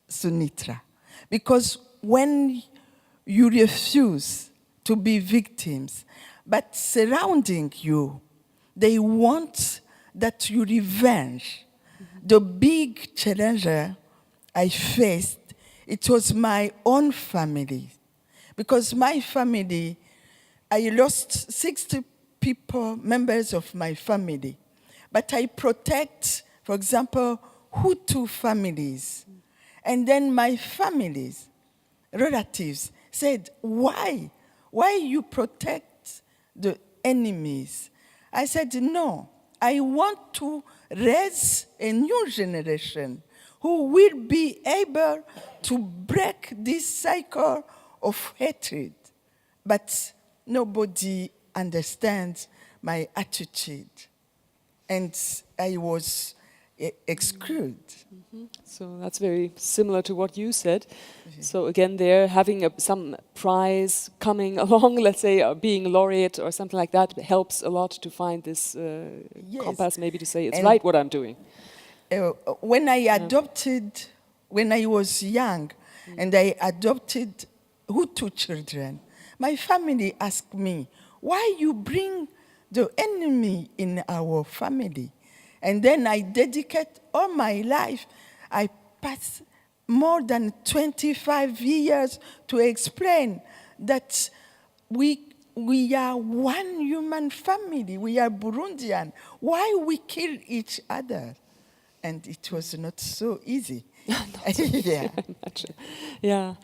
Sunita. Because when you refuse to be victims, but surrounding you, they want that you revenge. The big challenge I faced, it was my own family. Because my family, I lost 60 people, members of my family. But I protect, for example, Hutu families. And then my families, relatives, said, why? Why you protect the enemies? I said, no, I want to raise a new generation who will be able to break this cycle of hatred. But nobody understands my attitude. And I was excluded. So that's very similar to what you said. So again, there having some prize coming along, let's say being laureate or something like that, helps a lot to find this compass, maybe to say it's right what I'm doing. When I adopted, when I was young, and I adopted Hutu children, my family asked me, why you bring the enemy in our family? And then I dedicate all my life. I passed more than 25 years to explain that we are one human family. We are Burundian. Why we kill each other? And it was not so easy. Yeah. Yeah.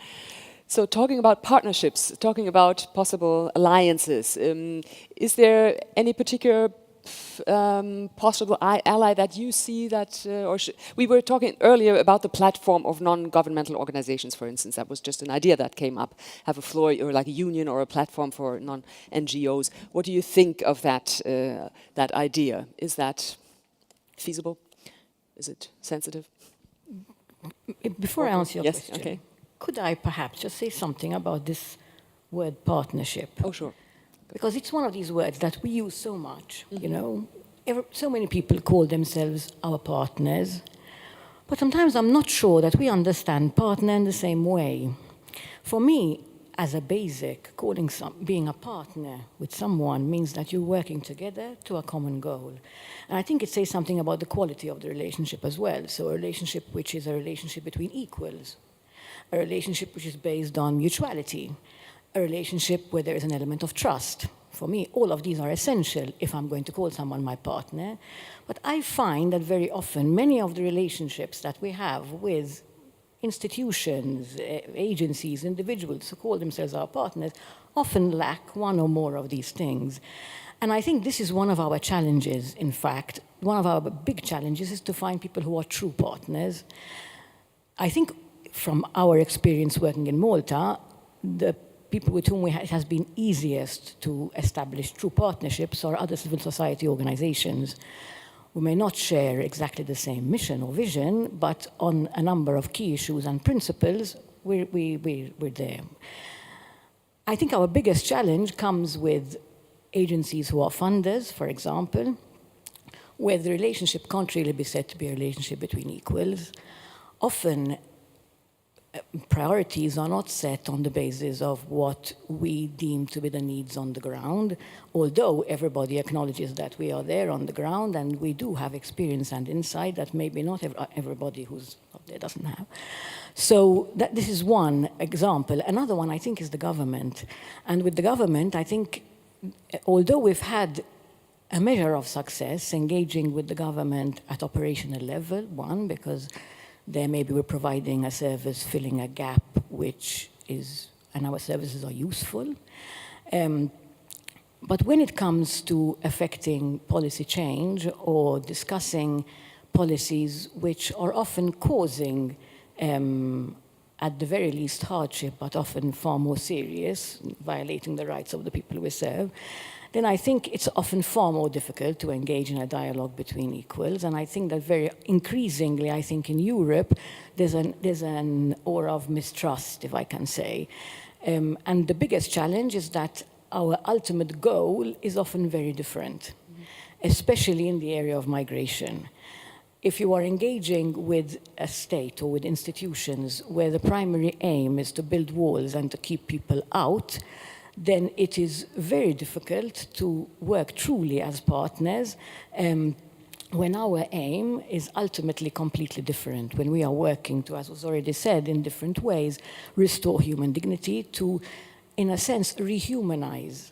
So talking about partnerships, talking about possible alliances, is there any particular possible ally that you see that, we were talking earlier about the platform of non-governmental organizations, for instance. That was just an idea that came up. Have a floor or like a union or a platform for non-NGOs. What do you think of that that idea? Is that feasible? Is it sensitive? Before I answer your question, okay. could I perhaps just say something about this word partnership? Oh, sure. Because it's one of these words that we use so much, you know. So many people call themselves our partners. But sometimes I'm not sure that we understand partner in the same way. For me, as a basic, being a partner with someone means that you're working together to a common goal. And I think it says something about the quality of the relationship as well. So a relationship which is a relationship between equals, a relationship which is based on mutuality, a relationship where there is an element of trust. For me, all of these are essential if I'm going to call someone my partner. But I find that very often, many of the relationships that we have with institutions, agencies, individuals who call themselves our partners, often lack one or more of these things. And I think this is one of our challenges, in fact. One of our big challenges is to find people who are true partners. I think from our experience working in Malta, the people with whom it has been easiest to establish true partnerships are other civil society organizations who may not share exactly the same mission or vision, but on a number of key issues and principles, we're there. I think our biggest challenge comes with agencies who are funders, for example, where the relationship can't really be said to be a relationship between equals. Often, priorities are not set on the basis of what we deem to be the needs on the ground, although everybody acknowledges that we are there on the ground and we do have experience and insight that maybe not everybody who's up there doesn't have. So this is one example. Another one, I think, is the government. And with the government, I think, although we've had a measure of success engaging with the government at operational level, one, because there maybe we're providing a service filling a gap and our services are useful. But when it comes to affecting policy change or discussing policies which are often causing, at the very least, hardship, but often far more serious, violating the rights of the people we serve, then I think it's often far more difficult to engage in a dialogue between equals. And I think that very increasingly, I think in Europe, there's an aura of mistrust, if I can say. And the biggest challenge is that our ultimate goal is often very different, especially in the area of migration. If you are engaging with a state or with institutions where the primary aim is to build walls and to keep people out, then it is very difficult to work truly as partners when our aim is ultimately completely different, when we are working to, as was already said, in different ways, restore human dignity, to, in a sense, rehumanize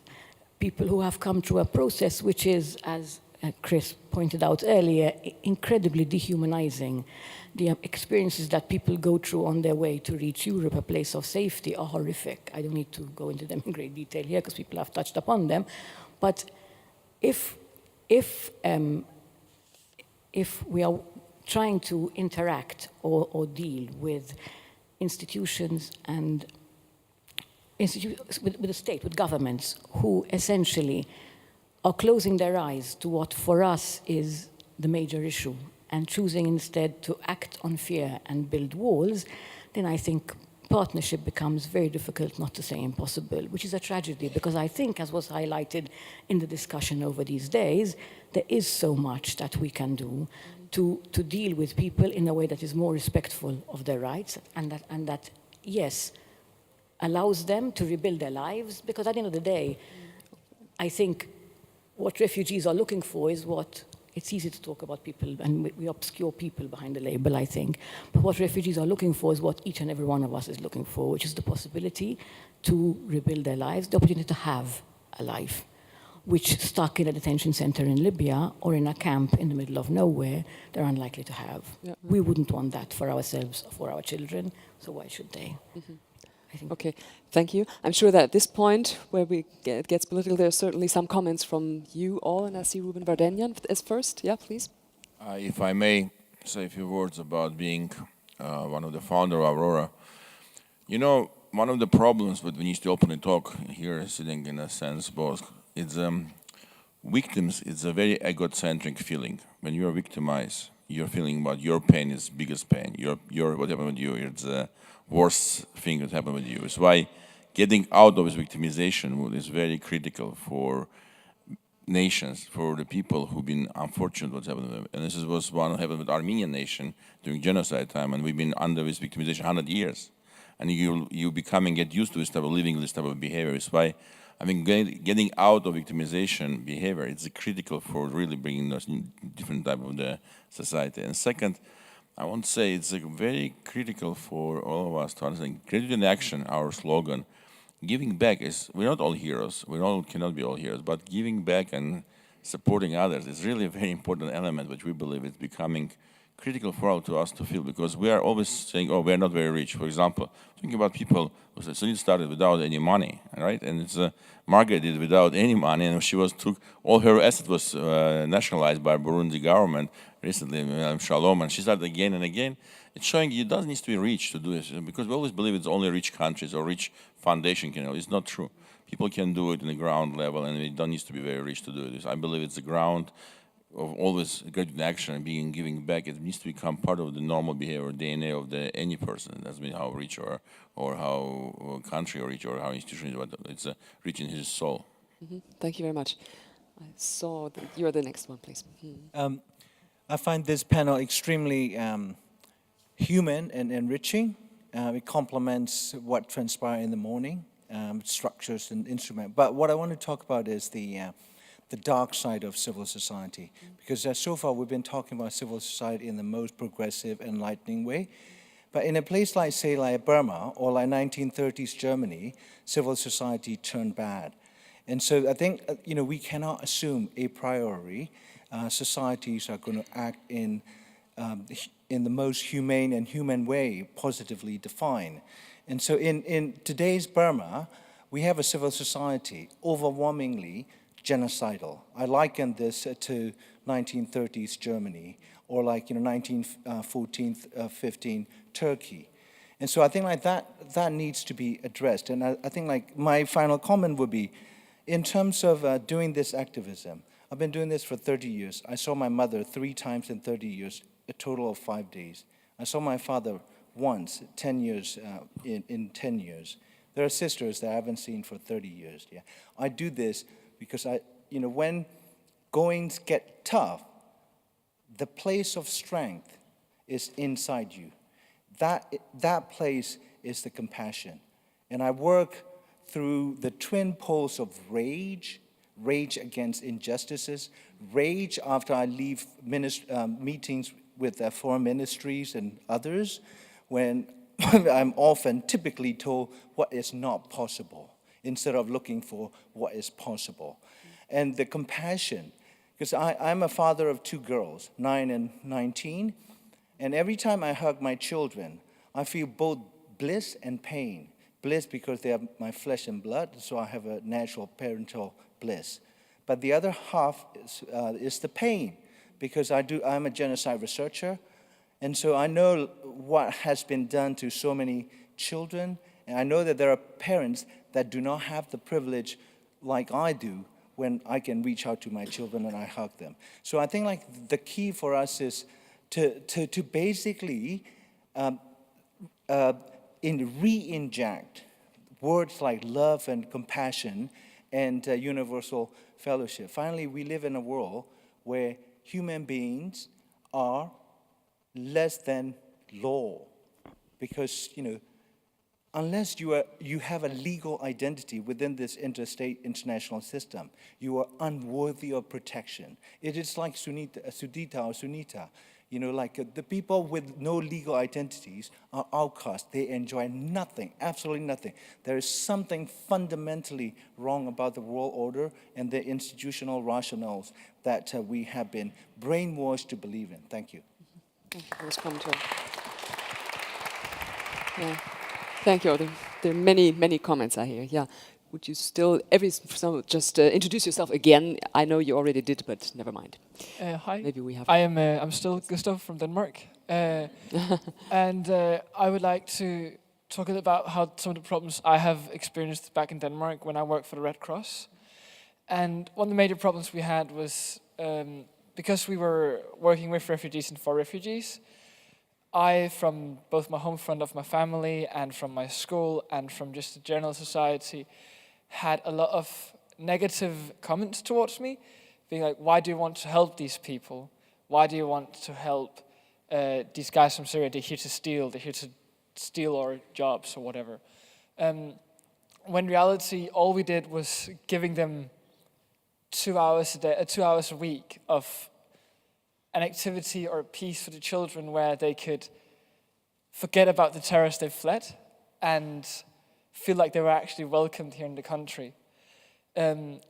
people who have come through a process which is, as Chris pointed out earlier, incredibly dehumanizing. The experiences that people go through on their way to reach Europe, a place of safety, are horrific. I don't need to go into them in great detail here because people have touched upon them. But if we are trying to interact or deal with institutions and with the state, with governments who essentially are closing their eyes to what for us is the major issue and choosing instead to act on fear and build walls, then I think partnership becomes very difficult, not to say impossible, which is a tragedy because I think, as was highlighted in the discussion over these days, there is so much that we can do to deal with people in a way that is more respectful of their rights and that, yes, allows them to rebuild their lives, because at the end of the day, I think what refugees are looking for is what, it's easy to talk about people and we obscure people behind the label, I think, but what refugees are looking for is what each and every one of us is looking for, which is the possibility to rebuild their lives, the opportunity to have a life, which stuck in a detention center in Libya or in a camp in the middle of nowhere, they're unlikely to have. Yeah. We wouldn't want that for ourselves or for our children, so why should they? Mm-hmm. I think. Okay, thank you. I'm sure that at this point, where it gets political, there's certainly some comments from you all, and I see Ruben Vardanyan as first. Yeah, please. If I may say a few words about being one of the founder of Aurora. You know, one of the problems with when you still openly talk here, sitting in a sense, both, it's victims. It's a very egocentric feeling. When you are victimized, you're feeling about your pain is biggest pain. Your what happened with you, it's the worst thing that happened with you. It's why getting out of this victimization is very critical for nations, for the people who've been unfortunate what's happened to them. And this was one that happened with Armenian nation during genocide time, and we've been under this victimization 100 years. And you get used to this type of living, this type of behavior. It's why I mean, getting out of victimization behavior, it's critical for really bringing us different type of the society. And second, I want to say it's very critical for all of us to understand, Gratitude in Action, our slogan, giving back is, we're not all heroes, we all cannot be all heroes, but giving back and supporting others is really a very important element, which we believe is becoming critical for all to us to feel, because we are always saying, oh, we're not very rich. For example, thinking about people who said, Sunita started without any money, right? And it's Margaret did without any money, and she all her assets was nationalized by Burundi government recently, Shalom, and she started again and again. It's showing you doesn't need to be rich to do this, because we always believe it's only rich countries or rich foundation can do it. It's not true. People can do it in the ground level, and it don't need to be very rich to do this. I believe it's the ground of always gratitude action and giving back. It needs to become part of the normal behavior, DNA of any person. It doesn't mean how rich or how country or rich or how institution is, but it's rich in his soul. Mm-hmm. Thank you very much. I saw that you're the next one, please. I find this panel extremely human and enriching. It complements what transpired in the morning, structures and instruments. But what I want to talk about is the dark side of civil society. Because so far we've been talking about civil society in the most progressive, enlightening way. But in a place like, say, like Burma or like 1930s Germany, civil society turned bad. And so I think, we cannot assume a priori societies are going to act in the most humane and human way, positively defined. And so in today's Burma, we have a civil society overwhelmingly genocidal. I liken this to 1930s Germany, or like 1914-15 Turkey. And so I think like that needs to be addressed. And I think like my final comment would be, in terms of doing this activism, I've been doing this for 30 years. I saw my mother 3 times in 30 years, a total of 5 days. I saw my father once, 10 years, in 10 years. There are sisters that I haven't seen for 30 years. Yeah, I do this because when goings get tough, the place of strength is inside you. That place is the compassion. And I work through the twin poles of rage against injustices, rage after I leave meetings with foreign ministries and others, when I'm often typically told what is not possible, instead of looking for what is possible. And the compassion, because I'm a father of 2 girls, 9 and 19, and every time I hug my children, I feel both bliss and pain. Bliss because they are my flesh and blood, so I have a natural parental bliss. But the other half is the pain, because I'm a genocide researcher, and so I know what has been done to so many children, and I know that there are parents that do not have the privilege like I do when I can reach out to my children and I hug them. So I think like the key for us is to basically re-inject words like love and compassion and universal fellowship. Finally, we live in a world where human beings are less than law, because unless you have a legal identity within this interstate international system, you are unworthy of protection. It is like Sunita. The people with no legal identities are outcasts. They enjoy nothing, absolutely nothing. There is something fundamentally wrong about the world order and the institutional rationales that we have been brainwashed to believe in. Thank you. Thank you. There are many comments I hear. Yeah. Would you still, just introduce yourself again? I know you already did, but never mind. Hi. Maybe we have. I'm still Gustav from Denmark, and I would like to talk a bit about how some of the problems I have experienced back in Denmark when I worked for the Red Cross. And one of the major problems we had was because we were working with refugees and for refugees. I, from both my home front of my family and from my school and from just the general society, had a lot of negative comments towards me, being like, why do you want to help these people? Why do you want to help these guys from Syria? They're here to steal our jobs or whatever. When in reality, all we did was giving them 2 hours a day, 2 hours a week of an activity or a piece for the children where they could forget about the terrorists they've fled and feel like they were actually welcomed here in the country. And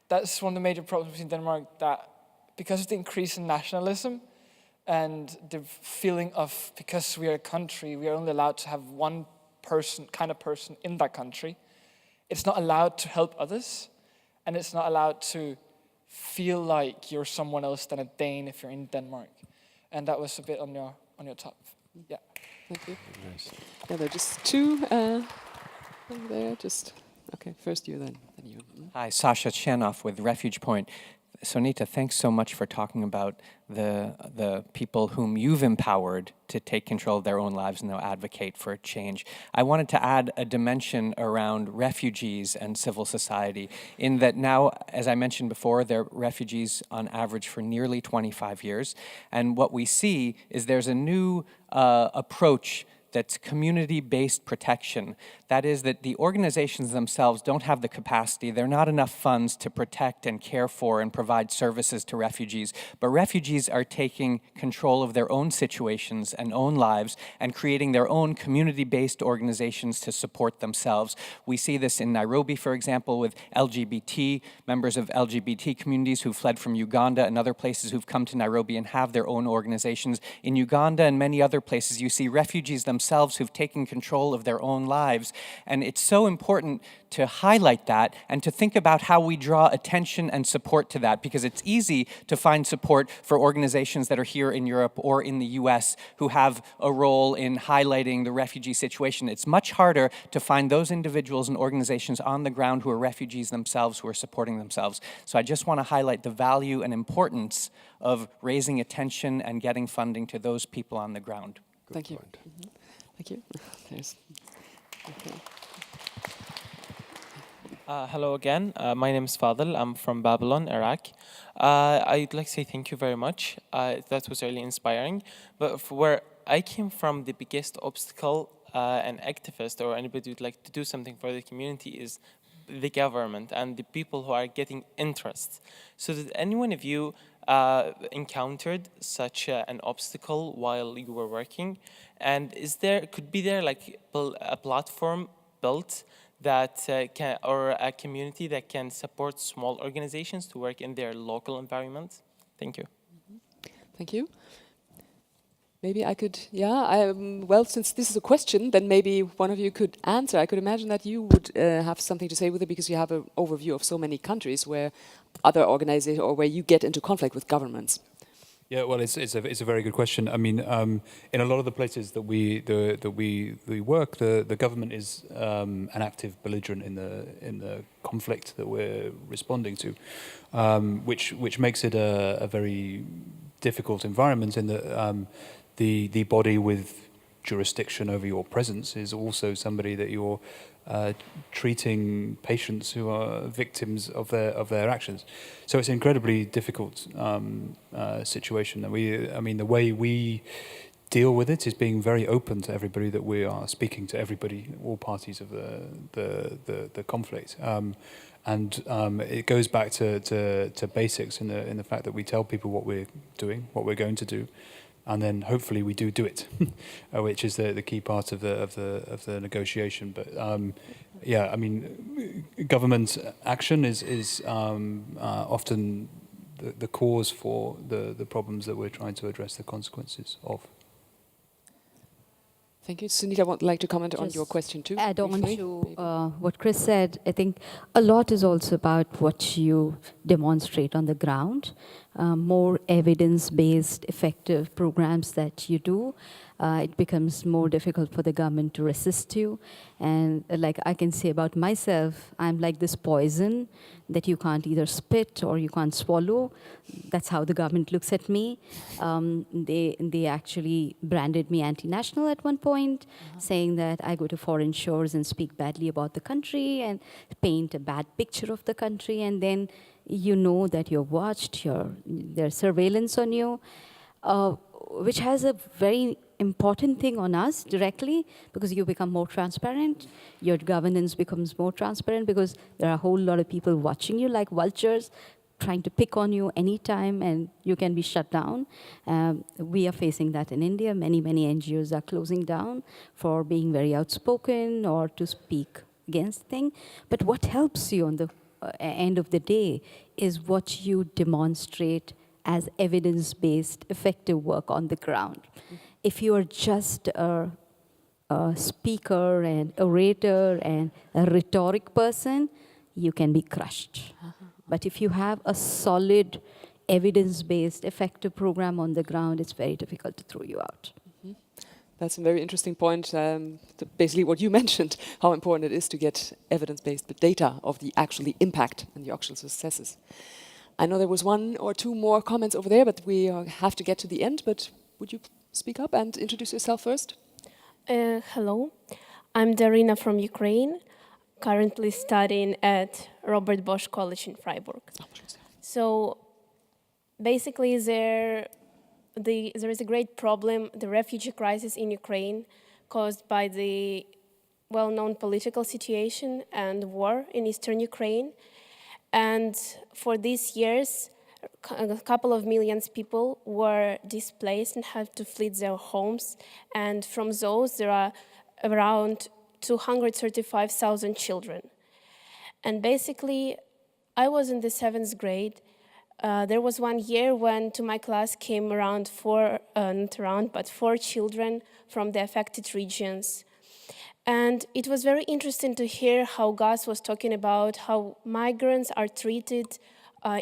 that's one of the major problems in Denmark, that because of the increase in nationalism and the feeling of, because we are a country, we are only allowed to have one kind of person in that country, it's not allowed to help others, and it's not allowed to feel like you're someone else than a Dane if you're in Denmark. And that was a bit on your top. Yeah. Thank you. Nice. Yeah, there are just 2 over there. Okay, first you, then you. Hi, Sasha Chanoff with Refuge Point. Sunita, thanks so much for talking about the people whom you've empowered to take control of their own lives and they'll advocate for change. I wanted to add a dimension around refugees and civil society, in that now, as I mentioned before, they're refugees on average for nearly 25 years. And what we see is there's a new approach that's community-based protection. That is that the organizations themselves don't have the capacity, there are not enough funds to protect and care for and provide services to refugees, but refugees are taking control of their own situations and own lives and creating their own community-based organizations to support themselves. We see this in Nairobi, for example, with members of LGBT communities who fled from Uganda and other places who've come to Nairobi and have their own organizations. In Uganda and many other places, you see refugees themselves themselves who've taken control of their own lives. And it's so important to highlight that and to think about how we draw attention and support to that, because it's easy to find support for organizations that are here in Europe or in the US who have a role in highlighting the refugee situation. It's much harder to find those individuals and organizations on the ground who are refugees themselves, who are supporting themselves. So I just want to highlight the value and importance of raising attention and getting funding to those people on the ground. Thank you. Thank you. Okay. Hello again. My name is Fadl. I'm from Babylon, Iraq. I'd like to say thank you very much. That was really inspiring. But for where I came from, the biggest obstacle an activist or anybody who'd like to do something for the community is the government and the people who are getting interest. So did any one of you encountered such an obstacle while you were working? And could there like a platform built that or a community that can support small organizations to work in their local environment? Thank you. Thank you. Maybe I could, well, since this is a question, then maybe one of you could answer. I could imagine that you would have something to say with it because you have an overview of so many countries where other organizations or where you get into conflict with governments. Yeah, well, it's a very good question. I mean, in a lot of the places that we work, the government is an active belligerent in the conflict that we're responding to, which makes it a very difficult environment in that the body with jurisdiction over your presence is also somebody that you're treating patients who are victims of their actions. So it's an incredibly difficult situation. And the way we deal with it is being very open to everybody, that we are speaking to everybody, all parties of the conflict. And it goes back to basics in the fact that we tell people what we're doing, what we're going to do, and then hopefully we do it, which is the key part of the negotiation. But yeah, I mean, government action is often the cause for the problems that we're trying to address the consequences of. Thank you. Sunita, I would like to comment on your question too. Add on to what Chris said. I think a lot is also about what you demonstrate on the ground. More evidence-based, effective programs that you do, it becomes more difficult for the government to resist you. And like I can say about myself, I'm like this poison that you can't either spit or you can't swallow. That's how the government looks at me. They actually branded me anti-national at one point, saying that I go to foreign shores and speak badly about the country and paint a bad picture of the country, and then you know that you're watched, there's surveillance on you, which has a very important thing on us directly, because you become more transparent, your governance becomes more transparent, because there are a whole lot of people watching you like vultures, trying to pick on you anytime, and you can be shut down. We are facing that in India. Many NGOs are closing down for being very outspoken or to speak against things. But what helps you on the end of the day is what you demonstrate as evidence-based, effective work on the ground. If you are just a speaker and orator and a rhetoric person, you can be crushed. But if you have a solid, evidence-based, effective program on the ground, it's very difficult to throw you out. That's a very interesting point. Basically what you mentioned, how important it is to get evidence-based data of the actually impact and the actual successes. I know there was one or two more comments over there, but we have to get to the end. But would you speak up and introduce yourself first? Hello, I'm Darina from Ukraine, currently studying at Robert Bosch College in Freiburg. So basically there is a great problem, the refugee crisis in Ukraine, caused by the well-known political situation and war in eastern Ukraine. And for these years, a couple of millions people were displaced and had to flee their homes. And from those, there are around 235,000 children. And basically, I was in the 7th grade There was one year when to my class came around four children from the affected regions. And it was very interesting to hear how Gus was talking about how migrants are treated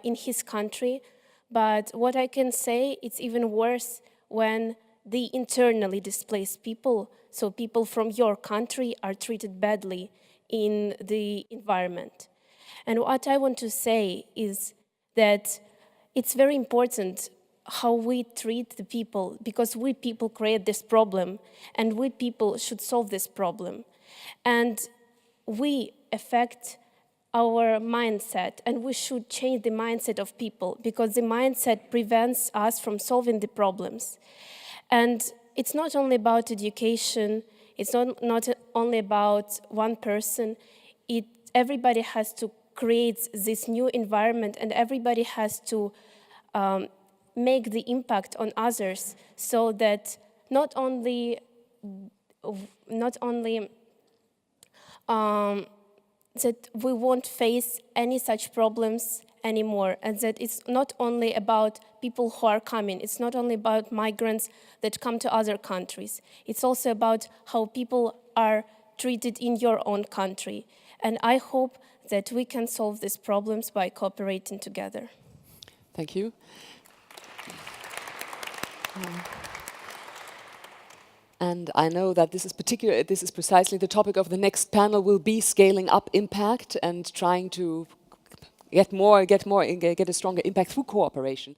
in his country. But what I can say, it's even worse when the internally displaced people, so people from your country, are treated badly in the environment. And what I want to say is that it's very important how we treat the people, because we people create this problem, and we people should solve this problem. And we affect our mindset, and we should change the mindset of people, because the mindset prevents us from solving the problems. And it's not only about education, it's not only about one person, everybody has to create this new environment, and everybody has to make the impact on others, so that not only that we won't face any such problems anymore, and that it's not only about people who are coming, it's not only about migrants that come to other countries, it's also about how people are treated in your own country. And I hope that we can solve these problems by cooperating together. Thank you. And I know that this is precisely the topic of the next panel will be scaling up impact and trying to get a stronger impact through cooperation.